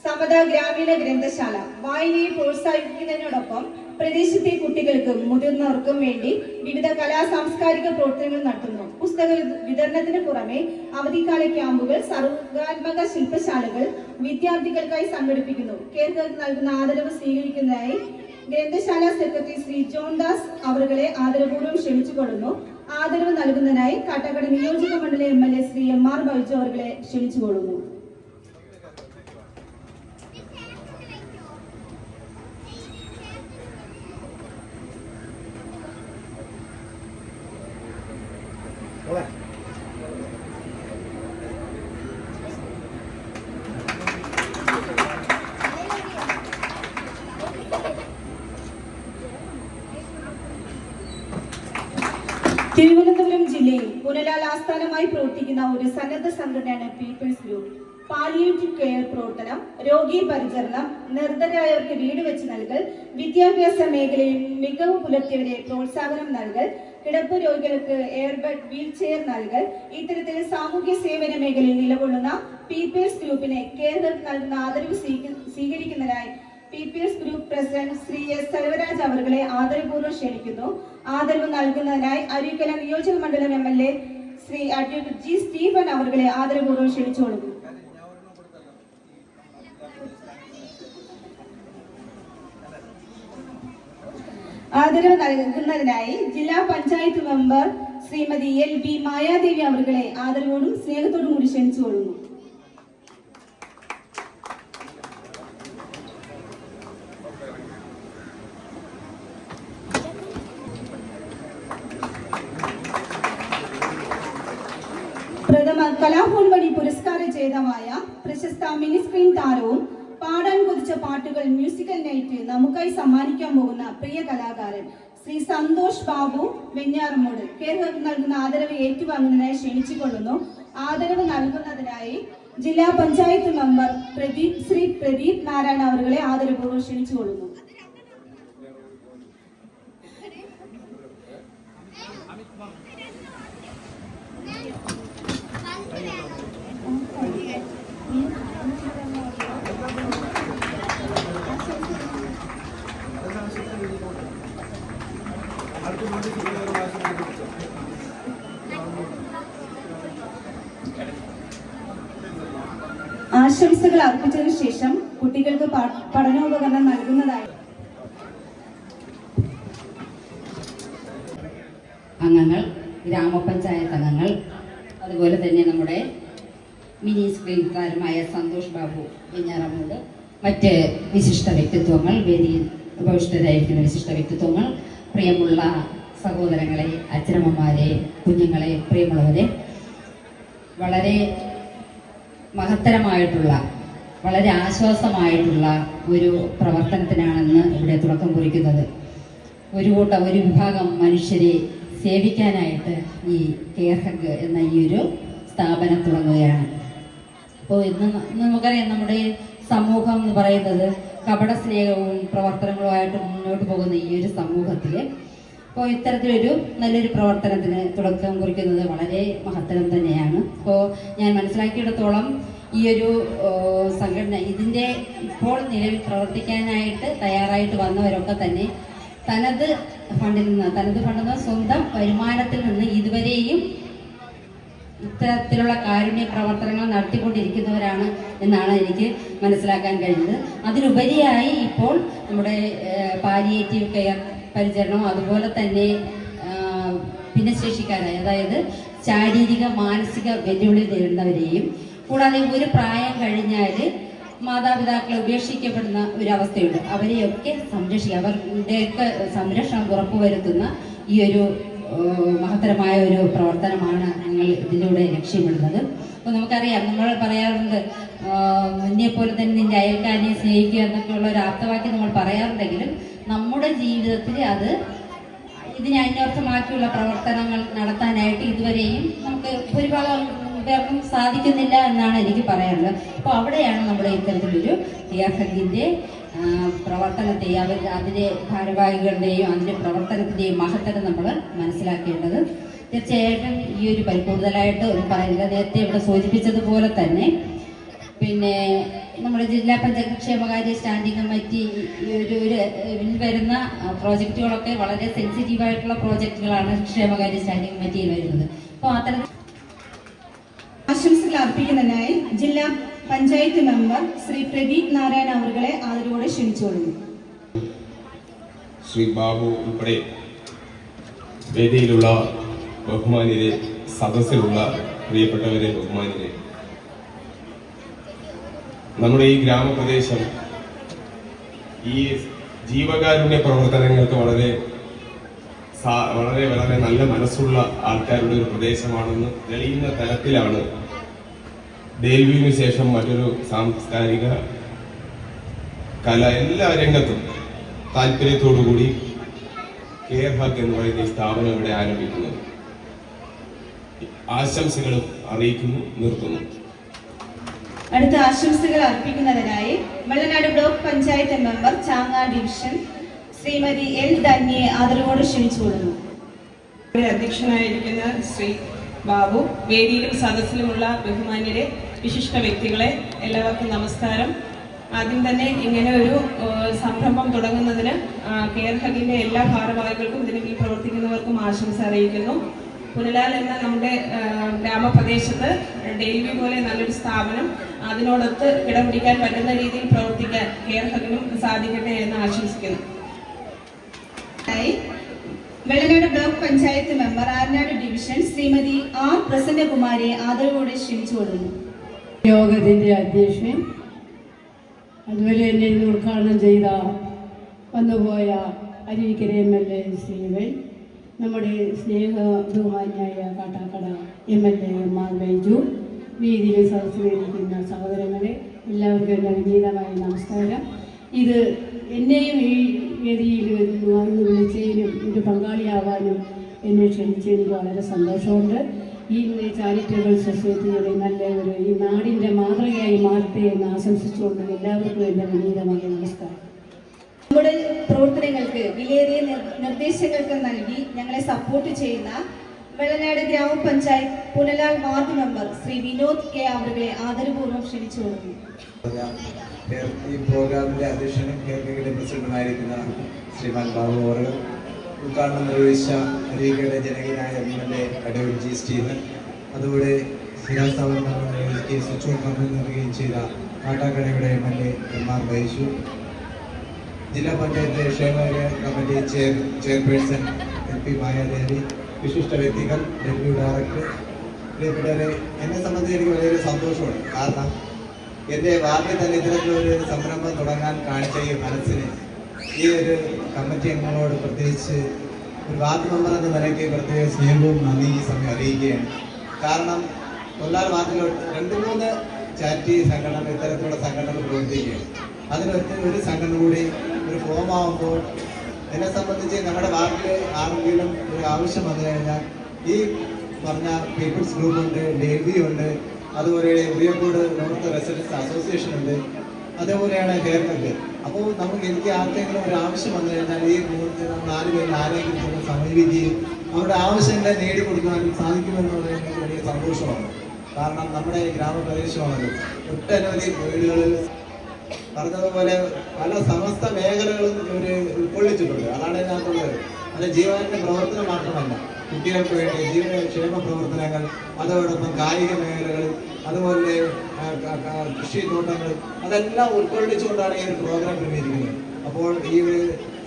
സമത ഗ്രാമീണ ഗ്രന്ഥശാല. വായനയെ പ്രോത്സാഹിപ്പിക്കുന്നതിനോടൊപ്പം പ്രദേശത്തെ കുട്ടികൾക്കും മുതിർന്നവർക്കും വേണ്ടി വിവിധ സാംസ്കാരിക പ്രവർത്തനങ്ങൾ നടത്തുന്നു. പുസ്തക വിതരണത്തിന് പുറമെ അവധിക്കാല ക്യാമ്പുകൾ, സർവ്വകാത്മക ശില്പശാലകൾ വിദ്യാർത്ഥികൾക്കായി സംഘടിപ്പിക്കുന്നു. കേരളത്തിൽ നൽകുന്ന ആദരവ് സ്വീകരിക്കുന്നതിനായി ഗ്രന്ഥശാല സെക്രട്ടറി ശ്രീ ജോൺ ദാസ് അവരെ ആദരപൂർവ്വം ക്ഷണിച്ചുകൊള്ളുന്നു. ആദരവ് നൽകുന്നതിനായി കാട്ടാക്കട നിയോജക മണ്ഡലം MLA ശ്രീ MR ബൈജു അവരെ ക്ഷണിച്ചുകൊള്ളുന്നു. തിരുവനന്തപുരം ജില്ലയിൽ പുനലാൽ ആസ്ഥാനമായി പ്രവർത്തിക്കുന്ന ഒരു സന്നദ്ധ സംഘടനയാണ് പീപ്പിൾസ് ഗ്രൂപ്പ്. പാലിയേറ്റീവ് കെയർ പ്രവർത്തനം, രോഗി പരിചരണം, നിർധനരായവർക്ക് വീട് വെച്ച് നൽകൽ, വിദ്യാഭ്യാസ മേഖലയിൽ മികവ് പുലർത്തിയവരെ പ്രോത്സാഹനം നൽകൽ, കിടപ്പ് രോഗികൾക്ക് എയർബെഡ്, വീൽചെയർ നൽകൽ, ഇത്തരത്തിൽ സാമൂഹ്യ സേവന മേഖലയിൽ നിലകൊള്ളുന്ന പീപ്പിൾസ് ഗ്രൂപ്പിനെ കേരളത്തിൽ നൽകുന്ന ആദരവ് സ്വീകരിക്കുന്നതിനായി people's group president Shri S. Selvaraj അവരെ ആദരപൂർവ്വം ക്ഷണിക്കുന്നു. ആദരവ് നൽകുന്നതിനായി അരുവിക്കര നിയോജക മണ്ഡലം MLA Shri advocate G Stephen അവരെ ആദരപൂർവ്വം ക്ഷണിച്ചുകൊള്ളുന്നു. ആദരവ് നൽകുന്നതിനായി ജില്ലാ പഞ്ചായത്ത് മെമ്പർ ശ്രീമതി LB മായാദേവി അവരെ ആദരവോടും സ്നേഹത്തോടും കൂടി ക്ഷണിച്ചുകൊള്ളുന്നു. പ്രഥമ കലാഭവൻ വഴി പുരസ്കാര ജേതാവായ പ്രശസ്ത മിനി സ്ക്രീൻ താരവും പാടാൻ കൊതിച്ച പാട്ടുകൾ മ്യൂസിക്കൽ നൈറ്റ് നമുക്കായി സമ്മാനിക്കാൻ പോകുന്ന പ്രിയ കലാകാരൻ ശ്രീ സന്തോഷ് ബാബു വെഞ്ഞാറമ്മൂട് കേരളത്തിൽ നൽകുന്ന ആദരവ് ഏറ്റുവാങ്ങുന്നതിനായി ക്ഷണിച്ചുകൊള്ളുന്നു. ആദരവ് നൽകുന്നതിനായി ജില്ലാ പഞ്ചായത്ത് മെമ്പർ ശ്രീ പ്രദീപ് നാരായണ അവരുടെ ആദരപൂർവ്വം ക്ഷണിച്ചുകൊള്ളുന്നു. ആശംസകൾ അർപ്പിച്ചതിനു ശേഷം കുട്ടികൾക്ക് പഠനോപകരണം നൽകുന്നതായി അംഗങ്ങൾ, ഗ്രാമപഞ്ചായത്ത് അംഗങ്ങൾ, അതുപോലെ തന്നെ നമ്മുടെ മിനി സ്ക്രീൻ താരമായ സന്തോഷ് ബാബു വെഞ്ഞാറമ്മൂട്, മറ്റ് വിശിഷ്ട വ്യക്തിത്വങ്ങൾ, വേദിയിൽ ഉപവിഷ്ടരായിരിക്കുന്ന വിശിഷ്ട വ്യക്തിത്വങ്ങൾ, പ്രിയമുള്ള സഹോദരങ്ങളെ, അച്ഛനമ്മമാരെ, കുഞ്ഞുങ്ങളെ, പ്രിയമുള്ളവരെ, വളരെ മഹത്തരമായിട്ടുള്ള, വളരെ ആശ്വാസമായിട്ടുള്ള ഒരു പ്രവർത്തനത്തിനാണെന്ന് ഇവിടെ തുടക്കം കുറിക്കുന്നത്. ഒരു വിഭാഗം മനുഷ്യരെ സേവിക്കാനായിട്ട് ഈ കെയർ ഹഗ് എന്ന ഈ ഒരു സ്ഥാപനം തുടങ്ങുകയാണ്. അപ്പോൾ ഇന്ന് നമുക്കറിയാം, നമ്മുടെ സമൂഹം എന്ന് പറയുന്നത് കപട സ്നേഹവും പ്രവർത്തനങ്ങളുമായിട്ട് മുന്നോട്ട് പോകുന്ന ഈ ഒരു സമൂഹത്തിൽ അപ്പോൾ ഇത്തരത്തിലൊരു നല്ലൊരു പ്രവർത്തനത്തിന് തുടക്കം കുറിക്കുന്നത് വളരെ മഹത്തരം തന്നെയാണ്. അപ്പോൾ ഞാൻ മനസ്സിലാക്കിയിടത്തോളം ഈ ഒരു സംഘടന ഇതിൻ്റെ ഇപ്പോൾ നിലവിൽ പ്രവർത്തിക്കാനായിട്ട് തയ്യാറായിട്ട് വന്നവരൊക്കെ തന്നെ തനത് ഫണ്ടെന്ന സ്വന്തം വരുമാനത്തിൽ നിന്ന് ഇതുവരെയും ഇത്തരത്തിലുള്ള കാരുണ്യ പ്രവർത്തനങ്ങൾ നടത്തിക്കൊണ്ടിരിക്കുന്നവരാണ് എന്നാണ് എനിക്ക് മനസ്സിലാക്കാൻ കഴിഞ്ഞത്. അതിലുപരിയായി ഇപ്പോൾ നമ്മുടെ പാലിയേറ്റീവ് കെയർ പരിചരണം, അതുപോലെ തന്നെ ഭിന്നശേഷിക്കാരായ, അതായത് ശാരീരിക മാനസിക വെല്ലുവിളി നേരിടുന്നവരെയും, കൂടാതെ ഒരു പ്രായം കഴിഞ്ഞാൽ മാതാപിതാക്കളെ ഉപേക്ഷിക്കപ്പെടുന്ന ഒരവസ്ഥയുണ്ട്, അവരെയൊക്കെ സംരക്ഷിക്കുക, അവരുടെയൊക്കെ സംരക്ഷണം ഉറപ്പുവരുത്തുന്ന ഈ ഒരു മഹത്തരമായ ഒരു പ്രവർത്തനമാണ് ഞങ്ങൾ ഇതിലൂടെ ലക്ഷ്യമിടുന്നത്. അപ്പോൾ നമുക്കറിയാം, നമ്മൾ പറയാറുണ്ട് നിന്നെ പോലെ തന്നെ നിന്റെ അയൽക്കാരനെ സ്നേഹിക്കുക എന്നൊക്കെയുള്ള ഒരു ആപ്തവാക്യം നമ്മൾ പറയാറുണ്ടെങ്കിലും നമ്മുടെ ജീവിതത്തിൽ അത് ഇതിനെ അന്വർത്ഥമാക്കിയുള്ള പ്രവർത്തനങ്ങൾ നടത്താനായിട്ട് ഇതുവരെയും നമുക്ക് ഭൂരിഭാഗം പേർക്കും സാധിക്കുന്നില്ല എന്നാണ് എനിക്ക് പറയാനുള്ളത്. അപ്പോൾ അവിടെയാണ് നമ്മുടെ ഇത്തരത്തിലൊരു കെയർ ഹഗിൻ്റെ പ്രവർത്തനത്തെയും അതിൻ്റെ ഭാരവാഹികളുടെയും അതിൻ്റെ പ്രവർത്തനത്തിൻ്റെയും മഹത്തരം നമ്മൾ മനസ്സിലാക്കേണ്ടത്. തീർച്ചയായിട്ടും ഈ ഒരു കൂടുതലായിട്ട് ഒന്നും പറയുന്നില്ല. നേരത്തെ ഇവിടെ സൂചിപ്പിച്ചതുപോലെ തന്നെ പിന്നെ നമ്മുടെ ജില്ലാ പഞ്ചായത്ത് ക്ഷേമകാര്യ സ്റ്റാൻഡിംഗ് കമ്മിറ്റി വരുന്ന പ്രോജക്റ്റുകളൊക്കെ വളരെ സെൻസിറ്റീവായിട്ടുള്ള പ്രോജക്റ്റുകളാണ് ക്ഷേമകാര്യ സ്റ്റാൻഡിംഗ് കമ്മിറ്റിയിൽ വരുന്നത്. അപ്പോൾ അത്തരത്തിൽ ആശംസകൾ അർപ്പിക്കുന്നതിനായി ജില്ലാ പഞ്ചായത്ത് മെമ്പർ ശ്രീ പ്രദീപ് നാരായണ അവരുടെ ആദരവോടെ ക്ഷണിച്ചുകൊള്ളുന്നു. ശ്രീ ബാബു ഉൾപ്പെടെ വേദിയിലുള്ള ബഹുമാന്യരെ, സദസ്സിലുള്ള പ്രിയപ്പെട്ടവരെ, ബഹുമാന്യരെ, നമ്മുടെ ഈ ഗ്രാമപ്രദേശം ഈ ജീവകാരുണ്യ പ്രവർത്തനങ്ങൾക്ക് വളരെ വളരെ വളരെ നല്ല മനസ്സുള്ള ആൾക്കാരുടെ ഒരു പ്രദേശമാണെന്ന് തെളിയുന്ന തരത്തിലാണ് ദേൽവിന് ശേഷം മറ്റൊരു സാംസ്കാരിക കല എല്ലാ രംഗത്തും താല്പര്യത്തോടുകൂടി കെയർ ഹഗ് എന്ന് പറയുന്ന ഈ സ്ഥാപനം ഇവിടെ ആരംഭിക്കുന്നത്. ആശംസകളും അറിയിക്കുന്നു, നിർത്തുന്നു. അടുത്ത ആശംസകൾ അർപ്പിക്കുന്നതിനായി Vellanad block panchayat member Changad division Shrimati L ധന്യയെ ആദരവോടെ ക്ഷണിച്ചുകൊള്ളുന്നു. അധ്യക്ഷനായിരിക്കുന്ന ശ്രീ ബാബു, വേദിയിലും സദസ്സിലുമുള്ള ബഹുമാന്യരെ, വിശിഷ്ട വ്യക്തികളെ, എല്ലാവർക്കും നമസ്കാരം. ആദ്യം തന്നെ ഇങ്ങനെ ഒരു സംരംഭം തുടങ്ങുന്നതിന് കെയർ ഹഗിന്റെ എല്ലാ ഭാരവാഹികൾക്കും ഇതിന് കീഴിൽ പ്രവർത്തിക്കുന്നവർക്കും ആശംസ അറിയിക്കുന്നു. പുനലാൽ എന്ന നമ്മുടെ ഗ്രാമപ്രദേശത്ത് ഡെയിലി പോലെ നല്ലൊരു സ്ഥാപനം, അതിനോടൊത്ത് കിടപിടിക്കാൻ പറ്റുന്ന രീതിയിൽ പ്രവർത്തിക്കാൻ കെയർ ഹഗിനും സാധിക്കട്ടെ എന്ന് ആശംസിക്കുന്നു. Vellanad block panchayat member Aryanad division Shrimati R പ്രസന്നകുമാരിയെ ആദരവോടെ ക്ഷണിച്ചുകൊള്ളുന്നു. യോഗത്തിന്റെ അധ്യക്ഷൻ, അതുപോലെ തന്നെ ഇന്ന് ഉദ്ഘാടനം ചെയ്ത വന്നുപോയ അരുവിക്കര MLA ശ്രീവൻ, നമ്മുടെ സ്നേഹ ബഹുമാന്യായ കാട്ടാക്കട MLA MR ബൈജു, വേദിയിൽ സദസ്സിലിരിക്കുന്ന സഹോദരങ്ങളെ, എല്ലാവർക്കും എൻ്റെ വിനീതമായ നമസ്കാരം. ഇത് എന്നെയും ഈ വേദിയിൽ വന്ന് വിളിച്ചതിനും ഇത് പങ്കാളിയാവാനും എന്നെ ക്ഷണിച്ചതിന് എനിക്ക് വളരെ സന്തോഷമുണ്ട്. ഈ ചാരിറ്റബിൾ സൊസൈറ്റിയുടെ നല്ല ഈ നാടിൻ്റെ മാതൃകയായി മാറട്ടെ എന്ന് ആശംസിച്ചുകൊണ്ട് എല്ലാവർക്കും എൻ്റെ വിനീതമായ നമസ്കാരം. നമ്മുടെ പ്രവർത്തനങ്ങൾക്ക് വിലയേറിയ നിർദ്ദേശങ്ങൾക്ക് നൽകി ഞങ്ങളെ സപ്പോർട്ട് ചെയ്യുന്ന വെള്ളനാട് ഗ്രാമപഞ്ചായത്ത് Punalal ward member Shri Vinod K അവരുടെ ആദരപൂർവ്വം ക്ഷണിച്ചു കൊടുക്കുന്നു. ഈ പ്രോഗ്രാമിന്റെ അധ്യക്ഷനും കേരളയുടെ പ്രസിഡന്റുമായിരിക്കുന്ന ശ്രീമാൻ ബാബു അവർ, ഉദ്ഘാടനം നിർവഹിച്ച അരീക്കയുടെ ജനകീയനായ MLA അഡ്വക്കേറ്റ് ജി സ്റ്റീഫൻ, അതുപോലെ ശിലാസ്ഥാപനം നിർവഹിക്കുകയും സ്വിച്ച് ഓൺ കമ്പനി നൽകുകയും ചെയ്ത കാട്ടാക്കടയുടെ MLA MR ബൈജു, ജില്ലാ പഞ്ചായത്ത് ക്ഷേമകാര്യ കമ്മിറ്റി ചെയർപേഴ്സൺ LP മായാദേവി, വിശിഷ്ട വ്യക്തികൾ, ഡെപ്യൂട്ടി ഡയറക്ടർ, പ്രിയപ്പെട്ടവരെ, എന്നെ സംബന്ധിച്ച് എനിക്ക് വളരെ സന്തോഷമാണ്. കാരണം എൻ്റെ വാർഡിൽ തന്നെ ഇത്തരത്തിലൊരു സംരംഭം തുടങ്ങാൻ കാണിച്ച ഈ മനസ്സിന് ഈ ഒരു കമ്മിറ്റി അംഗങ്ങളോട് പ്രത്യേകിച്ച് ഒരു വാർഡ് മെമ്പർ എന്ന നിലയ്ക്ക് പ്രത്യേക സ്നേഹവും നന്ദി ഈ സമയം അറിയിക്കുകയാണ്. കാരണം കൊല്ലാർ വാർഡിലോട്ട് 2-3 ചാരിറ്റി സംഘടന ഇത്തരത്തിലുള്ള സംഘടനകൾ പ്രവർത്തിക്കുകയാണ്. ഒരു സംഘടന കൂടി ഒരു ഫോമാകുമ്പോൾ എന്നെ സംബന്ധിച്ച് നമ്മുടെ വാർഡിൽ ആരെങ്കിലും ഒരു ആവശ്യം വന്നു കഴിഞ്ഞാൽ ഈ പറഞ്ഞ പീപ്പിൾസ് ഗ്രൂപ്പ് ഉണ്ട്, ഡെൽവി ഉണ്ട്, അതുപോലെ ഉറിയക്കോട് നോർത്ത് റെസിഡൻസ് അസോസിയേഷൻ ഉണ്ട്, അതേപോലെയാണ് കേരളത്തിൽ. അപ്പോൾ എനിക്ക് ആർക്കെങ്കിലും ഒരു ആവശ്യം വന്നു കഴിഞ്ഞാൽ ഈ 4 പേരിൽ ആരെങ്കിലും സമീപിക്കുകയും അവരുടെ ആവശ്യങ്ങളെ നേടിക്കൊടുക്കാനും സാധിക്കുമെന്നുള്ളത് എനിക്ക് വലിയ സന്തോഷമാണ്. കാരണം നമ്മുടെ ഗ്രാമപ്രദേശമാണല്ലോ, ഒട്ടനവധി വീടുകളിൽ പറഞ്ഞതുപോലെ പല സമസ്ത മേഖലകളും ഇവർ ഉൾക്കൊള്ളിച്ചിട്ടുണ്ട്. അതാണ് ഇതിനകത്തുള്ളത്. അത് ജീവന്റെ പ്രവർത്തനം മാത്രമല്ല, കുട്ടികൾക്ക് വേണ്ടി ജീവക്ഷേമ പ്രവർത്തനങ്ങൾ, അതോടൊപ്പം കായിക മേഖലകൾ, അതുപോലെ കൃഷി തോട്ടങ്ങൾ, അതെല്ലാം ഉൾക്കൊള്ളിച്ചുകൊണ്ടാണ് ഈ ഒരു പ്രോഗ്രാം ക്രമീകരിക്കുന്നത്. അപ്പോൾ ഈ ഒരു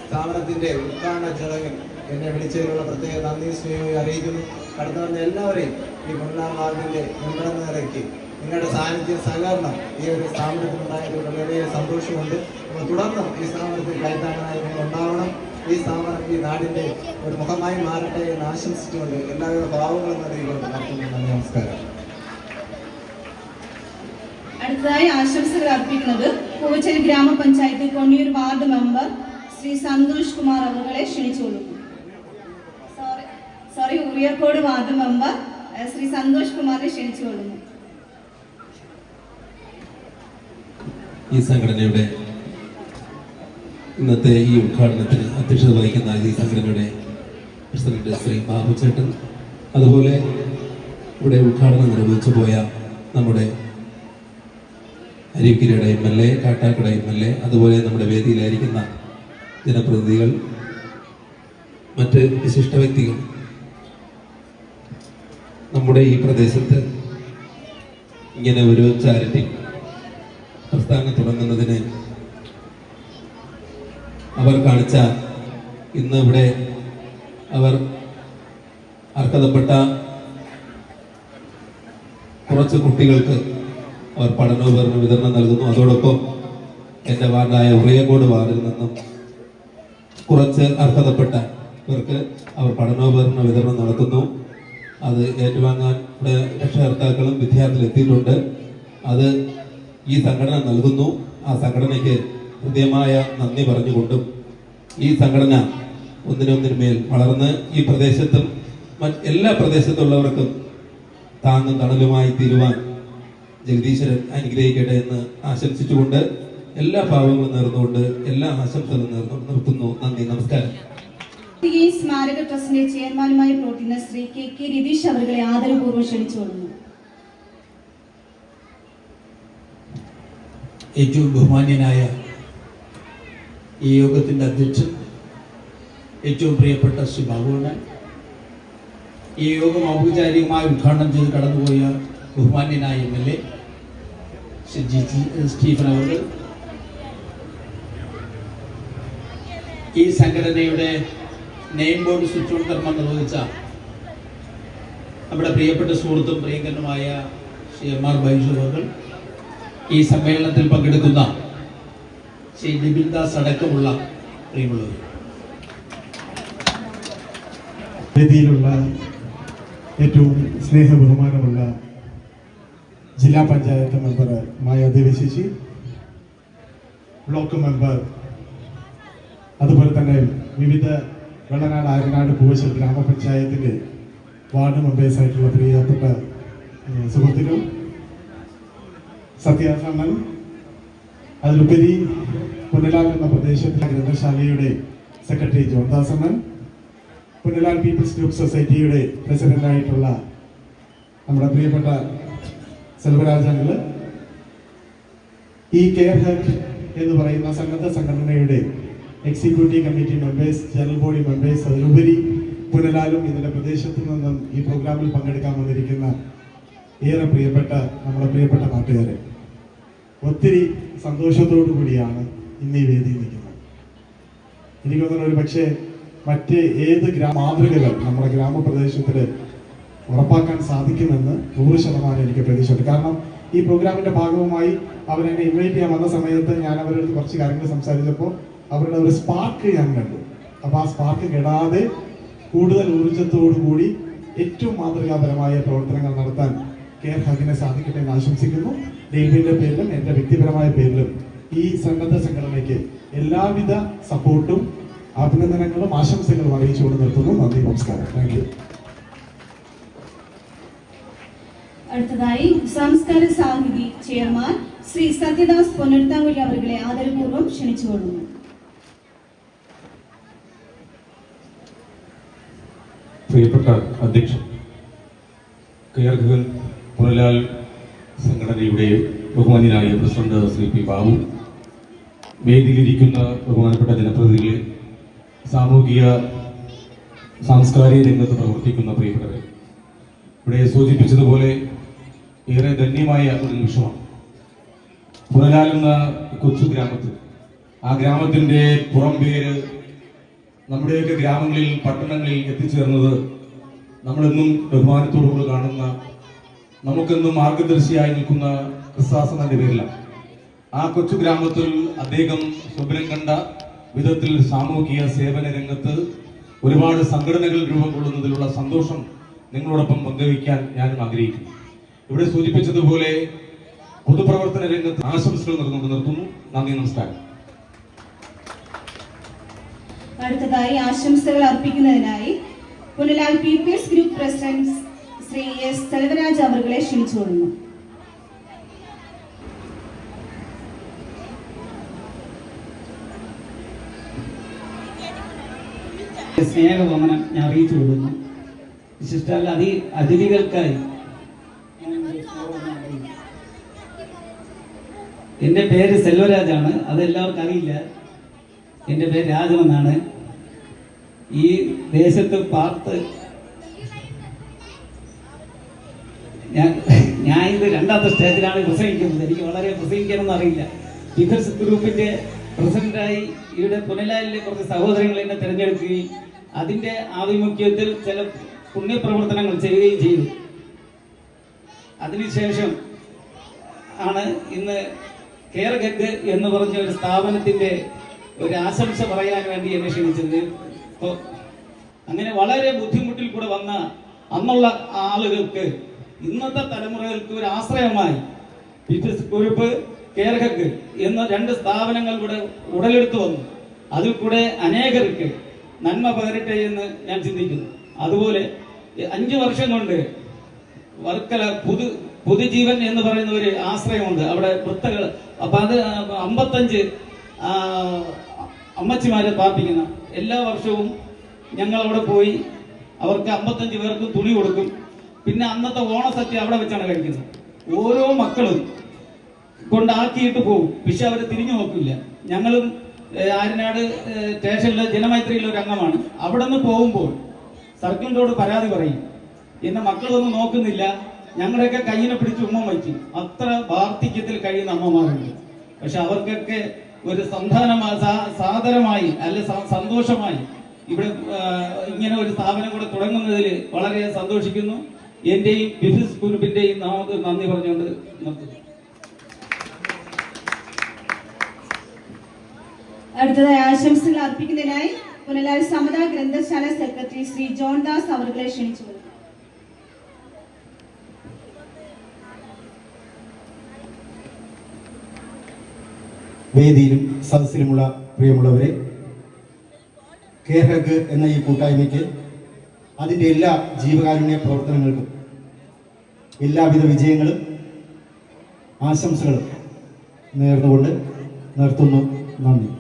സ്ഥാപനത്തിന്റെ ഉദ്ഘാടന ചടങ്ങിൽ എന്നെ വിളിച്ചതിലുള്ള പ്രത്യേക നന്ദി സ്നേഹവും അറിയിക്കുന്നു. കടന്നു വന്ന എല്ലാവരെയും ഈ പുനലാൽ വാർഡിന്റെ മെമ്പറെന്ന നിലയ്ക്ക് നിങ്ങളുടെ സാന്നിധ്യം, സഹകരണം ഈ ഒരു സ്ഥാപനത്തിനുണ്ടായത് വളരെ സന്തോഷമുണ്ട്. അപ്പോൾ തുടർന്നും ഈ സ്ഥാപനത്തിൽ കൈത്താങ്ങായി നിങ്ങൾ ഉണ്ടാവണം. ഈ സ്ഥാപനം ഈ നാടിന്റെ ഒരു മുഖമായി മാറട്ടെ എന്ന് ആശംസിച്ചുകൊണ്ട് എല്ലാവിധ ഭാവങ്ങളും നൽകിക്കൊണ്ട് നടത്തുന്നു. നമസ്കാരം. അടുത്തതായി ആശംസകൾ അർപ്പിക്കുന്നത് പൂവച്ചൽ ഗ്രാമപഞ്ചായത്ത് കൊണ്ണിയൂർ വാർഡ് മെമ്പർ ശ്രീ സന്തോഷ് കുമാർ അവരെ ക്ഷണിച്ചുകൊള്ളുന്നു. ഉറിയക്കോട് വാർഡ് മെമ്പർ ശ്രീ സന്തോഷ് കുമാറിനെ ക്ഷണിച്ചുകൊള്ളുന്നു. ഈ സംഘടനയുടെ ഇന്നത്തെ ഈ ഉദ്ഘാടനത്തിന് അധ്യക്ഷത വഹിക്കുന്ന ഈ സംഘടനയുടെ പ്രസിഡന്റ് ശ്രീ ബാബു ചേട്ടൻ, അതുപോലെ ഇവിടെ ഉദ്ഘാടനം നിർവഹിച്ചു പോയ നമ്മുടെ അരീക്കരയുടെ MLA, കാട്ടാക്കട MLA, അതുപോലെ നമ്മുടെ വേദിയിലായിരിക്കുന്ന ജനപ്രതിനിധികൾ, മറ്റ് വിശിഷ്ട വ്യക്തികൾ, നമ്മുടെ ഈ പ്രദേശത്ത് ഇങ്ങനെ ഒരു ചാരിറ്റി പ്രസ്ഥാനം തുടങ്ങുന്നതിന് അവർ കാണിച്ച ഇന്ന് ഇവിടെ അവർ അർഹതപ്പെട്ട കുറച്ച് കുട്ടികൾക്ക് അവർ പഠനോപകരണ വിതരണം നൽകുന്നു. അതോടൊപ്പം എൻ്റെ വാർഡായ ഉറിയക്കോട് വാർഡിൽ നിന്നും കുറച്ച് അർഹതപ്പെട്ടവർക്ക് അവർ പഠനോപകരണ വിതരണം നടത്തുന്നു. അത് ഏറ്റുവാങ്ങാൻ ഇവിടെ രക്ഷകർത്താക്കളും വിദ്യാർത്ഥികളും എത്തിയിട്ടുണ്ട്. അത് ഈ സംഘടന നൽകുന്നു. ആ സംഘടനയ്ക്ക് ഹൃദ്യമായ നന്ദി പറഞ്ഞുകൊണ്ടും ഈ സംഘടന ഒന്നിനൊന്നിനുമേൽ വളർന്ന് ഈ പ്രദേശത്തും എല്ലാ പ്രദേശത്തുള്ളവർക്കും താങ്ങും തണലുമായി തീരുവാൻ ജഗദീശ്വരൻ അനുഗ്രഹിക്കട്ടെ എന്ന് ആശംസിച്ചുകൊണ്ട് എല്ലാ ഭാവങ്ങളും നേർന്നുകൊണ്ട് എല്ലാ ആശംസകളും നിർത്തുന്നു. നന്ദി, നമസ്കാരം. സ്മാരക ട്രസ്റ്റിന്റെ ചെയർമാനുമായി പ്രവർത്തിക്കുന്ന ശ്രീ KK രതീഷ് അവരെ ആദരപൂർവ്വം ക്ഷണിച്ചുകൊള്ളുന്നു. ഏറ്റവും ബഹുമാന്യനായ ഈ യോഗത്തിൻ്റെ അധ്യക്ഷൻ, ഏറ്റവും പ്രിയപ്പെട്ട ശ്രീ ബാബുണ്ണൻ, ഈ യോഗം ഔപചാരികമായി ഉദ്ഘാടനം ചെയ്ത് കടന്നുപോയ ബഹുമാന്യനായ MLA ശ്രീ ജി സ്റ്റീഫൻ അവർ, ഈ സംഘടനയുടെ നെയിം ബോർഡ് സ്വിച്ച് ഓൺ കർമ്മം നിർവഹിച്ച നമ്മുടെ പ്രിയപ്പെട്ട സുഹൃത്തും പ്രിയങ്കരനുമായ ശ്രീ MR ബൈജു അവർ, ഈ സമ്മേളനത്തിൽ പങ്കെടുക്കുന്ന ശ്രീ നിബിൻ ദാസ് അടക്കമുള്ള പ്രിയമുള്ളവർ, വേദിയിലുള്ള ഏറ്റവും സ്നേഹബഹുമാനമുള്ള ജില്ലാ പഞ്ചായത്ത് മെമ്പർ മായാദേവി ചേച്ചി, ബ്ലോക്ക് മെമ്പർ, അതുപോലെ തന്നെ വിവിധ വെള്ളനാട്, ആര്യനാട്, പൂവച്ചൽ ഗ്രാമപഞ്ചായത്തിൻ്റെ വാർഡ് മെമ്പേഴ്സായിട്ടുള്ള പ്രിയപ്പെട്ട സുഹൃത്തുക്കൾ, സത്യാസണ്ണൻ, അതിലുപരി പുനലാൽ എന്ന പ്രദേശത്തിലെ ഗ്രന്ഥശാലയുടെ സെക്രട്ടറി ജോൺദാസണ്ണൻ, പുനലാൽ പീപ്പിൾസ് ഗ്രൂപ്പ് സൊസൈറ്റിയുടെ പ്രസിഡന്റായിട്ടുള്ള നമ്മുടെ പ്രിയപ്പെട്ട സെൽവരാജങ്ങൾ, ഈ കെയർ ഹെൽത്ത് എന്ന് പറയുന്ന സന്നദ്ധ സംഘടനയുടെ executive committee members, general body members, അതിലുപരി പുനലാലും ഇതിൻ്റെ പ്രദേശത്തു നിന്നും ഈ പ്രോഗ്രാമിൽ പങ്കെടുക്കാൻ വന്നിരിക്കുന്ന ഏറെ നമ്മുടെ പ്രിയപ്പെട്ട നാട്ടുകാരെ, ഒത്തിരി സന്തോഷത്തോടു കൂടിയാണ് ഇന്ന് ഈ വേദിയിൽ നിൽക്കുന്നത്. എനിക്ക് തോന്നുന്നു ഒരു പക്ഷേ മറ്റ് ഏത് മാതൃകകൾ നമ്മുടെ ഗ്രാമപ്രദേശത്തിൽ ഉറപ്പാക്കാൻ സാധിക്കുമെന്ന് 100% എനിക്ക് പ്രതീക്ഷയുണ്ട്. കാരണം ഈ പ്രോഗ്രാമിന്റെ ഭാഗവുമായി അവരെന്നെ ഇൻവൈറ്റ് ചെയ്യാൻ വന്ന സമയത്ത് ഞാൻ അവരോട് കുറച്ച് കാര്യങ്ങൾ സംസാരിച്ചപ്പോൾ അവരുടെ ഒരു സ്പാർക്ക് ഞാൻ കണ്ടു. അപ്പോൾ ആ സ്പാർക്ക് കെടാതെ കൂടുതൽ ഊർജത്തോടു കൂടി ഏറ്റവും മാതൃകാപരമായ പ്രവർത്തനങ്ങൾ നടത്താൻ കെയർ ഹഗിനെ സാധിക്കട്ടെ എന്ന് ആശംസിക്കുന്നു. ഡെയിലിന്റെ പേരിലും എൻ്റെ വ്യക്തിപരമായ പേരിലും ഈ സന്നദ്ധ സംഘടനയ്ക്ക് എല്ലാവിധ സപ്പോർട്ടും അഭിനന്ദനങ്ങളും ആശംസകളും അറിയിച്ചുകൊണ്ട് നിർത്തുന്നു. നന്ദി, നമസ്കാരം. Thank you. അടുത്തതായി സംസ്കാര സാഹിതി ചെയർമാൻ ശ്രീ സത്യദാസ് പൊന്നടുത്താങ്കുഴി അവരുടെ ആദരപൂർവ്വം ക്ഷണിച്ചുകൊള്ളുന്നു. പ്രിയപ്പെട്ട അധ്യക്ഷൻ, കെയർ ഹഗ് പുനലാൽ സംഘടനയുടെ ബഹുമാന്യനായ പ്രസിഡന്റ് ശ്രീ പി ബാബു, വേദിയിലിരിക്കുന്ന ബഹുമാനപ്പെട്ട ജനപ്രതിനിധികളെ, സാമൂഹിക സാംസ്കാരിക രംഗത്ത് പ്രവർത്തിക്കുന്ന പ്രിയപ്പെട്ടവരെ, ഇവിടെ സൂചിപ്പിച്ചതുപോലെ ഏറെ ധന്യമായ ഒരു നിമിഷമാണ്. പുനലാൽ എന്ന കൊച്ചു ഗ്രാമത്തിൽ, ആ ഗ്രാമത്തിൻ്റെ പുറം പേര് നമ്മുടെയൊക്കെ ഗ്രാമങ്ങളിൽ, പട്ടണങ്ങളിൽ എത്തിച്ചേർന്നത് നമ്മളെന്നും ബഹുമാനത്തോടുകൂടി കാണുന്ന, നമുക്കെന്നും മാർഗദർശിയായി നിൽക്കുന്ന ക്രിസ്താസനന്റെ പേരിലാണ്. ആ കൊച്ചു ഗ്രാമത്തിൽ അദ്ദേഹം സ്വപ്നം കണ്ട വിധത്തിൽ സാമൂഹിക സേവന രംഗത്ത് ഒരുപാട് സംഘടനകൾ രൂപം കൊള്ളുന്നതിലുള്ള സന്തോഷം നിങ്ങളോടൊപ്പം പങ്കുവയ്ക്കാൻ ഞാനും ആഗ്രഹിക്കുന്നു. ഇവിടെ സൂചിപ്പിച്ചതുപോലെ പൊതുപ്രവർത്തന രംഗത്ത് ആശംസകൾ നിർത്തുന്നു. നന്ദി, നമസ്കാരം. അടുത്തതായി ആശംസകൾ അർപ്പിക്കുന്നതിനായി Punalal people's group president Shri S Selvaraj അവരുടെ ക്ഷണിച്ചുകൊള്ളുന്നു. സ്നേഹവന്ദനം ഞാൻ അറിയിച്ചു കൊടുക്കുന്നു. വിശിഷ്ടാൽ അതിഥികൾക്കായി എൻ്റെ പേര് സെൽവരാജാണ്. അതെല്ലാവർക്കും അറിയില്ല. എൻ്റെ പേര് രാജമെന്നാണ്. ഈ ദേശത്ത് പാർത്ത് ഞാൻ ഇത് രണ്ടാമത്തെ സ്റ്റേജിലാണ് പ്രസംഗിക്കുന്നത്. എനിക്ക് വളരെ പ്രസംഗിക്കാനൊന്നും അറിയില്ല. പീപ്പിൾസ് ഗ്രൂപ്പിൻ്റെ പ്രസിഡന്റായി ഇവിടെ പുനലാലിലെ കുറച്ച് സഹോദരങ്ങൾ എന്നെ തിരഞ്ഞെടുക്കുകയും അതിൻ്റെ ആഭിമുഖ്യത്തിൽ ചില പുണ്യപ്രവർത്തനങ്ങൾ ചെയ്യുകയും ചെയ്തു. അതിനുശേഷം ആണ് ഇന്ന് കെയർ ഹഗ് എന്ന് പറഞ്ഞ ഒരു സ്ഥാപനത്തിൻ്റെ ഒരു ആശംസ പറയാൻ വേണ്ടി എന്നെ ക്ഷണിച്ചത്. അപ്പോൾ അങ്ങനെ വളരെ ബുദ്ധിമുട്ടിൽ കൂടെ വന്ന അന്നുള്ള ആളുകൾക്ക്, ഇന്നത്തെ തലമുറകൾക്ക് ഒരു ആശ്രയമായി പീപ്പിൾസ് ഗ്രൂപ്പ്, കെയർ ഹഗ് എന്ന രണ്ട് സ്ഥാപനങ്ങൾ ഇവിടെ ഉടലെടുത്തു വന്നു. അതിൽ കൂടെ അനേകർക്ക് നന്മ പകരട്ടെ എന്ന് ഞാൻ ചിന്തിക്കുന്നു. അതുപോലെ 5 വർഷം കൊണ്ട് വർക്കല പുതുജീവൻ എന്ന് പറയുന്ന ഒരു ആശ്രയമുണ്ട്. അവിടെ വൃത്തകൾ, അപ്പം അത് 55 അമ്മച്ചിമാരെ പാർപ്പിക്കുന്ന, എല്ലാ വർഷവും ഞങ്ങൾ അവിടെ പോയി അവർക്ക് 55 പേർക്ക് തുണി കൊടുക്കും. പിന്നെ അന്നത്തെ ഓണസദ്യ അവിടെ വെച്ചാണ് കഴിക്കുന്നത്. ഓരോ മക്കളും കൊണ്ടാക്കിയിട്ട് പോകും. പക്ഷെ അവർ തിരിഞ്ഞു നോക്കില്ല. ഞങ്ങളും ആര്യനാട് സ്റ്റേഷനിലെ ജനമൈത്രിയിലെ ഒരു അംഗമാണ്. അവിടെ നിന്ന് പോകുമ്പോൾ സർക്കിളിനോട് പരാതി പറയും, എന്നെ മക്കളൊന്നും നോക്കുന്നില്ല, ഞങ്ങളുടെയൊക്കെ കയ്യിനെ പിടിച്ച് ഉമ്മ വയ്ക്കും. അത്ര വാർദ്ധക്യത്തിൽ കഴിയുന്ന അമ്മമാരുണ്ട്. പക്ഷെ അവർക്കൊക്കെ ഒരു സാദരമായി അല്ലെ സന്തോഷമായി ഇവിടെ ഇങ്ങനെ ഒരു സ്ഥാപനം കൂടെ തുടങ്ങുന്നതിൽ വളരെ സന്തോഷിക്കുന്നു. എന്റെയും പീപ്പിൾസ് ഗ്രൂപ്പിന്റെയും നാമത്തിൽ നന്ദി പറഞ്ഞുകൊണ്ട് നിർത്തുന്നു. അടുത്തതായി ആശംസകൾ അർപ്പിക്കുന്നതിനായി പുനലാൽ സമത ഗ്രന്ഥശാല സെക്രട്ടറി ശ്രീ ജോൺദാസ് അവരുടെ ക്ഷണിച്ചു. വേദിയിലും സദസ്സിലുമുള്ള പ്രിയമുള്ളവരെ, കെയർ ഹഗ് എന്ന ഈ കൂട്ടായ്മയ്ക്ക് അതിൻ്റെ എല്ലാ ജീവകാരുണ്യ പ്രവർത്തനങ്ങൾക്കും എല്ലാവിധ വിജയങ്ങളും ആശംസകളും നേർന്നുകൊണ്ട് നിർത്തുന്നു. നന്ദി.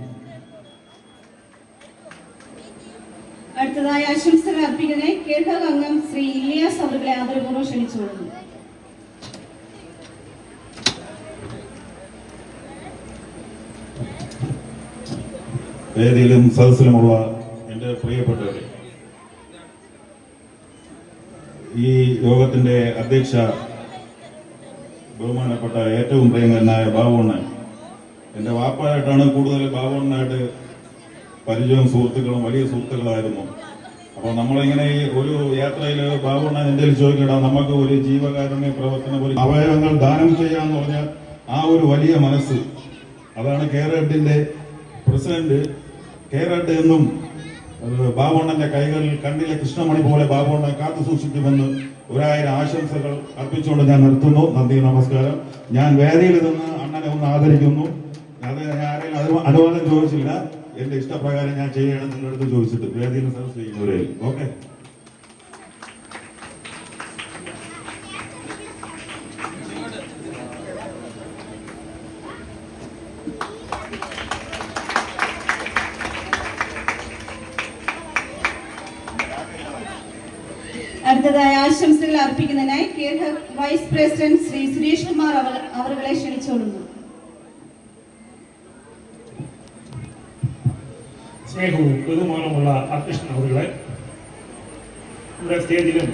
അടുത്തതായി ആശംസകൾ അർപ്പിക്കുന്നതിനെ കേൾഹഗ് അംഗം ശ്രീ ഇല്യാസ് അവരുടെ ആദരപൂർവ്വം ക്ഷണിച്ചുകൊള്ളുന്നു. വേദിയിലും സദസ്സിലുമുള്ള എൻ്റെ പ്രിയപ്പെട്ടവരെ, ഈ യോഗത്തിൻ്റെ അധ്യക്ഷ ബഹുമാനപ്പെട്ട ഏറ്റവും പ്രിയങ്കരനായ ബാബുണ്ണൻ, എൻ്റെ വാപ്പായിട്ടാണ് കൂടുതൽ ബാബുണ്ണനായിട്ട് പരിചയവും സുഹൃത്തുക്കളും വലിയ സുഹൃത്തുക്കളായിരുന്നു. അപ്പോൾ നമ്മളിങ്ങനെ ഈ ഒരു യാത്രയിൽ ബാബുണ്ണൻ എന്തെങ്കിലും ചോദിക്കടാ, നമുക്ക് ഒരു ജീവകാരുണ്യ പ്രവർത്തനം, ഒരു അവയവങ്ങൾ ദാനം ചെയ്യാന്ന് പറഞ്ഞാൽ ആ ഒരു വലിയ മനസ്സ്, അതാണ് കേരളത്തിൻ്റെ പ്രസിഡന്റ്. കേരളത്തിൽ എന്നും ബാബുണ്ണന്റെ കൈകളിൽ കണ്ണിലെ കൃഷ്ണമണി പോലെ ബാബുണ്ണൻ കാത്തു സൂക്ഷിക്കുമെന്ന് 1000 ആശംസകൾ അർപ്പിച്ചുകൊണ്ട് ഞാൻ നിർത്തുന്നു. നന്ദി, നമസ്കാരം. ഞാൻ വേദിയിൽ നിന്ന് അണ്ണനെ ഒന്ന് ആദരിക്കുന്നു. അത് ഞാൻ ആരെങ്കിലും അനുവാദം ചോദിച്ചില്ല, എന്റെ ഇഷ്ടപ്രകാരം ഞാൻ ചെയ്യണം നിങ്ങളുടെ അടുത്ത് ചോദിച്ചിട്ട് വേദിയിൽ സദസ് ചെയ്യുന്നവരെ. ഓക്കെ. അടുത്തതായി ആശംസകൾ അർപ്പിക്കുന്നതിനായി കേരള വൈസ് പ്രസിഡന്റ് ശ്രീ സുരേഷ് കുമാർ അവരെ ക്ഷണിച്ചുകൊള്ളുന്നു. സ്നേഹവും ബഹുമാനമുള്ള അധ്യക്ഷൻ അവരുടെ, ഇവിടെ സ്റ്റേജിലും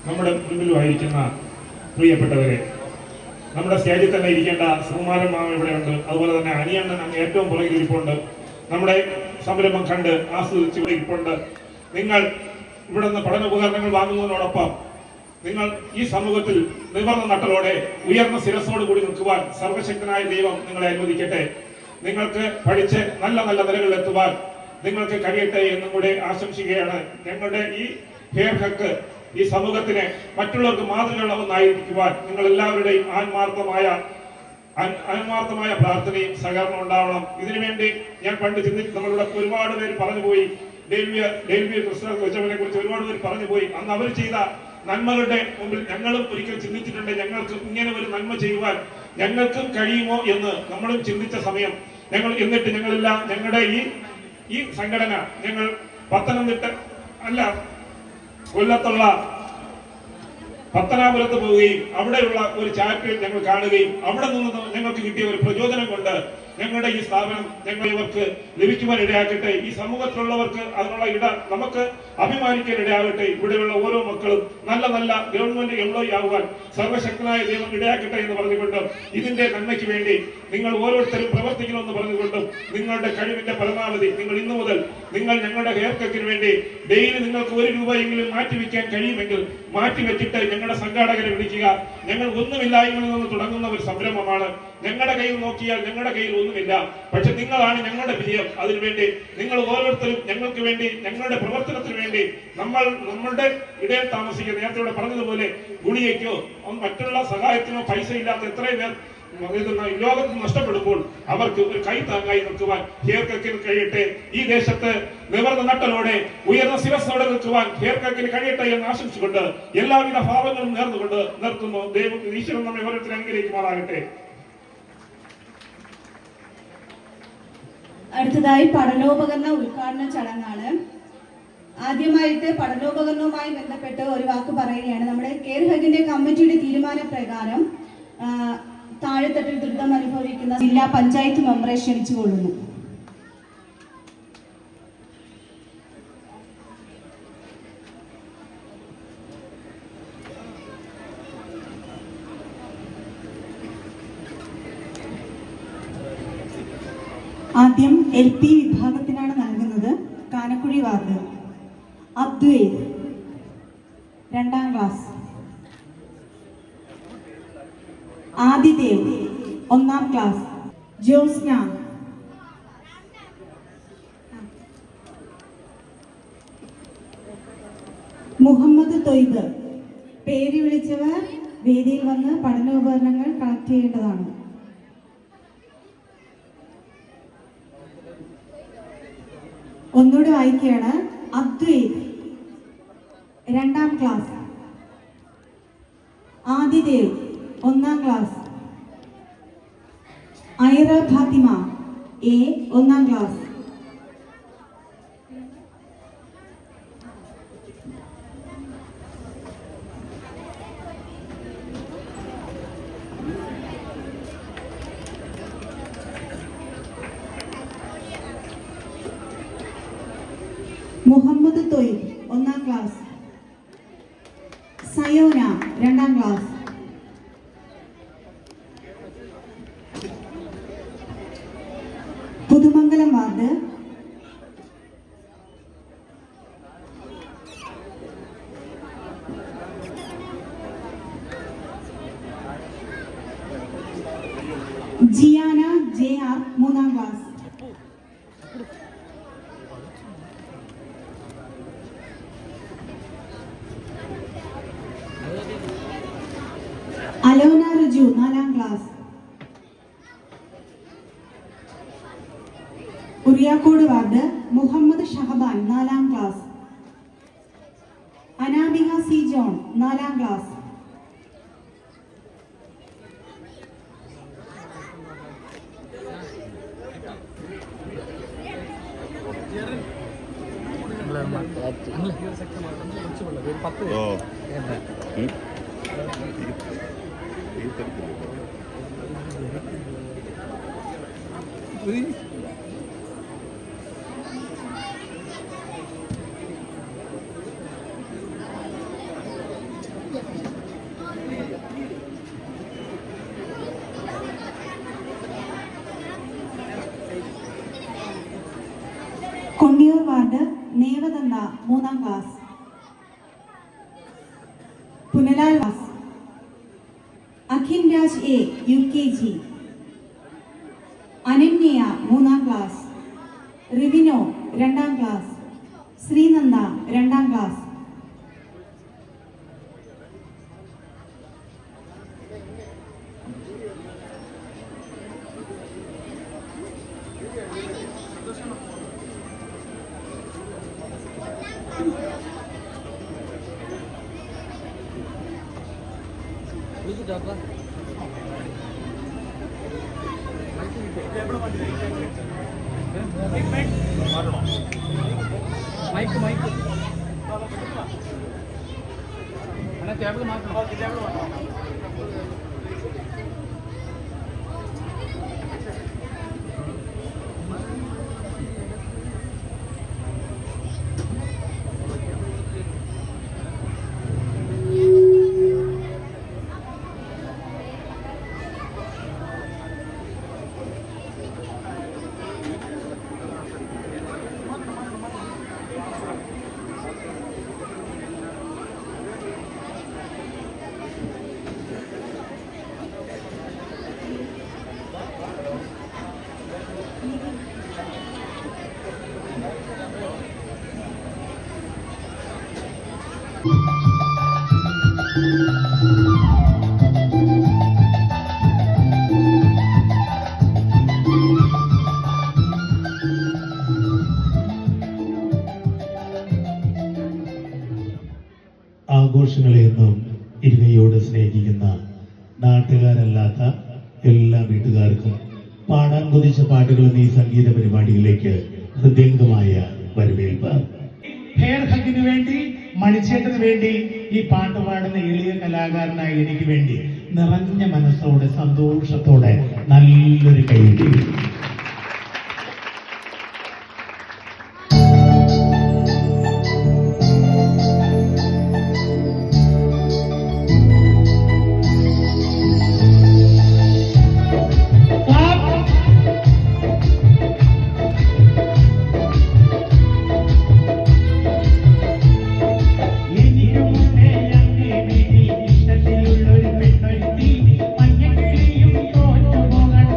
നമ്മുടെ മുമ്പിലുമായിരിക്കുന്ന പ്രിയപ്പെട്ടവരെ, നമ്മുടെ സ്റ്റേജിൽ തന്നെ ഇരിക്കേണ്ട സുകുമാരൻ മാമ ഇവിടെയുണ്ട്, അതുപോലെ തന്നെ അനിയണ്ണൻ അങ്ങ് ഏറ്റവും പുറകിൽ ഇരിപ്പുണ്ട്, നമ്മുടെ സംരംഭം കണ്ട് ആസ്വദിച്ച് ഇവിടെ ഇരിപ്പുണ്ട്. നിങ്ങൾ ഇവിടെ നിന്ന് പഠനോപകരണങ്ങൾ വാങ്ങുന്നതിനോടൊപ്പം നിങ്ങൾ ഈ സമൂഹത്തിൽ നിവർന്ന നട്ടലോടെ ഉയർന്ന ശിരസോട് കൂടി നിൽക്കുവാൻ സർവശക്തനായ ദൈവം നിങ്ങളെ അനുവദിക്കട്ടെ. നിങ്ങൾക്ക് പഠിച്ച് നല്ല നല്ല നിലകളിൽ എത്തുവാൻ നിങ്ങൾക്ക് കഴിയട്ടെ എന്നും കൂടെ ആശംസിക്കുകയാണ്. ഞങ്ങളുടെ ഈ ഹെയർ ഹക്ക് ഈ സമൂഹത്തിന് മറ്റുള്ളവർക്ക് മാതൃകയുള്ള ഒന്നായിരിക്കുവാൻ നിങ്ങൾ എല്ലാവരുടെയും ആത്മാർത്ഥമായ പ്രാർത്ഥനയും സഹകരണം ഉണ്ടാവണം. ഇതിനുവേണ്ടി ഞാൻ പണ്ട് ചിന്തിച്ച് നമ്മളിവിടെ ഒരുപാട് പേര് പറഞ്ഞുപോയി, ഡെൽവിയ കൃഷ്ണ കൊച്ചവനെ കുറിച്ച് ഒരുപാട് പേര് പറഞ്ഞുപോയി. അന്ന് അവർ ചെയ്ത നന്മകളുടെ മുമ്പിൽ ഞങ്ങളും ഒരിക്കൽ ചിന്തിച്ചിട്ടുണ്ട്, ഞങ്ങൾക്ക് ഇങ്ങനെ ഒരു നന്മ ചെയ്യുവാൻ ഞങ്ങൾക്കും കഴിയുമോ എന്ന് നമ്മളും ചിന്തിച്ച സമയം എന്നിട്ട് ഞങ്ങളെല്ലാം ഞങ്ങളുടെ ഈ സംഘടന ഞങ്ങൾ പത്തനംതിട്ട അല്ല കൊല്ലത്തുള്ള പത്തനാപുരത്ത് പോവുകയും അവിടെയുള്ള ഒരു ചാപ്റ്റർ ഞങ്ങൾ കാണുകയും അവിടെ നിന്ന് ഞങ്ങൾക്ക് കിട്ടിയ ഒരു പ്രചോദനം കൊണ്ട് ഞങ്ങളുടെ ഈ സ്ഥാപനം ഇവർക്ക് ലഭിക്കുവാൻ ഇടയാക്കട്ടെ. ഈ സമൂഹത്തിലുള്ളവർക്ക് അതിനുള്ള നമുക്ക് അഭിമാനിക്കാൻ ഇടയാകട്ടെ. ഇവിടെയുള്ള ഓരോ മക്കളും നല്ല നല്ല ഗവൺമെന്റ് എംപ്ലോയി ആകുവാൻ സർവശക്തനായ ദൈവം ഇടയാക്കട്ടെ എന്ന് പറഞ്ഞുകൊണ്ടും ഇതിന്റെ നന്മയ്ക്ക് വേണ്ടി നിങ്ങൾ ഓരോരുത്തരും പ്രവർത്തിക്കണമെന്ന് പറഞ്ഞുകൊണ്ടും നിങ്ങളുടെ കഴിവിന്റെ പരമാവധി നിങ്ങൾ ഇന്നു മുതൽ നിങ്ങൾ ഞങ്ങളുടെ ഹെയർ കക്കിന് വേണ്ടി ഡെയിലി നിങ്ങൾക്ക് 1 രൂപയെങ്കിലും മാറ്റിവെക്കാൻ കഴിയുമെങ്കിൽ മാറ്റിവെച്ചിട്ട് ഞങ്ങളുടെ സംഘാടകരെ വിളിക്കുക. ഞങ്ങൾ ഒന്നുമില്ലായ്മയിൽ നിന്ന് തുടങ്ങുന്ന ഒരു സംരംഭമാണ്. ഞങ്ങളുടെ കയ്യിൽ നോക്കിയാൽ ഞങ്ങളുടെ കയ്യിൽ ഒന്നുമില്ല, പക്ഷെ നിങ്ങളാണ് ഞങ്ങളുടെ വിജയം. അതിനുവേണ്ടി നിങ്ങൾ ഓരോരുത്തരും ഞങ്ങൾക്ക് വേണ്ടി ഞങ്ങളുടെ പ്രവർത്തനത്തിന് വേണ്ടി നമ്മളുടെ ഇടയിൽ താമസിക്കുന്ന നേരത്തെ ഇവിടെ പറഞ്ഞതുപോലെ ഗുളികയ്ക്കോ മറ്റുള്ള സഹായത്തിനോ പൈസ ഇല്ലാത്ത എത്രയും പേർ ലോകത്ത് നഷ്ടപ്പെടുമ്പോൾ അവർക്ക് ഒരു കൈ താങ്ങായി നിൽക്കുവാൻ ഹെയർ കക്കിന് കഴിയട്ടെ. ഈ ദേശത്ത് നിവർന്ന നട്ടലോടെ ഉയർന്ന ശിരസ്സോടെ നിൽക്കുവാൻ ഹെയർ കക്കിന് കഴിയട്ടെ എന്ന് ആശംസിച്ചുകൊണ്ട് എല്ലാവിധ ഭാവങ്ങളും നേർന്നുകൊണ്ട് നിർത്തുന്നു. ദൈവം ഈശ്വരൻ നമ്മെ ഓരോരുത്തരും അനുഗ്രഹിക്കുമാറാകട്ടെ. അടുത്തതായി പഠനോപകരണ ഉദ്ഘാടന ചടങ്ങാണ്. ആദ്യമായിട്ട് പഠനോപകരണവുമായി ബന്ധപ്പെട്ട് ഒരു വാക്ക് പറയുകയാണ്. നമ്മുടെ കെയർ ഹഗിന്റെ കമ്മിറ്റിയുടെ തീരുമാനപ്രകാരം താഴെത്തട്ടിൽ ദുരിതം അനുഭവിക്കുന്ന ജില്ലാ പഞ്ചായത്ത് മെമ്പറെ ക്ഷണിച്ചുകൊള്ളുന്നു. ആദ്യം LP വിഭാഗത്തിനാണ് നൽകുന്നത്. കാനക്കുഴി വാർഡ് അദ്വൈത് 2ാം ക്ലാസ്, ആദിദേവ് 1ാം ക്ലാസ്, ജ്യോത്സ്ന മുഹമ്മദ് തൊയ്ബ്. പേര് വിളിച്ചവർ വേദിയിൽ വന്ന് പഠനോപകരണങ്ങൾ കളക്ട് ചെയ്യേണ്ടതാണ്. ഒന്നുകൂടെ വായിക്കുകയാണ്. അദ്വൈത് 2ാം ക്ലാസ്. ആദിദേവ് 1ാം ക്ലാസ്. ഐറ ഫാത്തിമ എ 1ാം ക്ലാസ്. മുഹമ്മദ് തൊയ്ബ് 1ാം ക്ലാസ്. സയോന 2ാം class. Puthumangalam ward Jiyana JR 3ാം ക്ലാസ്. അലോന റിജു 4ാം ക്ലാസ്. ഉറിയാക്കോട് വാർഡ് മുഹമ്മദ് ഷഹബാൻ 4ാം ക്ലാസ്. അനാബിക സി ജോൺ 4ാം ക്ലാസ്. കൊണ്ടിയൂർ വാർഡ് നേവതന്ത 3ാം class. Punalal was. Akhin Raj A UKG. Ananya 3ാം ക്ലാസ്. റിവിനോ 2ാം ക്ലാസ്. ശ്രീനന്ദ 2ാം ക്ലാസ്. ആഘോഷങ്ങളെയൊന്നും ഇരുകയോട് സ്നേഹിക്കുന്ന നാട്ടുകാരല്ലാത്ത എല്ലാ വീട്ടുകാർക്കും പാടാൻ കൊതിച്ച പാട്ടുകളും ഈ സംഗീത പരിപാടിയിലേക്ക് ഹൃദയംഗമായ വരവേൽപ്പ്. ഹെയർ ഹഗിന് വേണ്ടി, മണിച്ചേട്ടന് വേണ്ടി, ഈ പാട്ട് പാടുന്ന എളിയ കലാകാരനായ എനിക്ക് വേണ്ടി നിറഞ്ഞ മനസ്സോടെ സന്തോഷത്തോടെ നല്ലൊരു കൈയ്യടി. പെണ്ണൊരുത്തി മഞ്ഞക്കിളിയും തോറ്റു പോകാൻ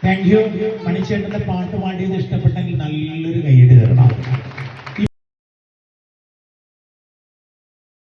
താങ്ക് യു. മണിച്ചേട്ടന്റെ പാട്ട് പാടിയത് ഇഷ്ടപ്പെട്ടെങ്കിൽ നല്ല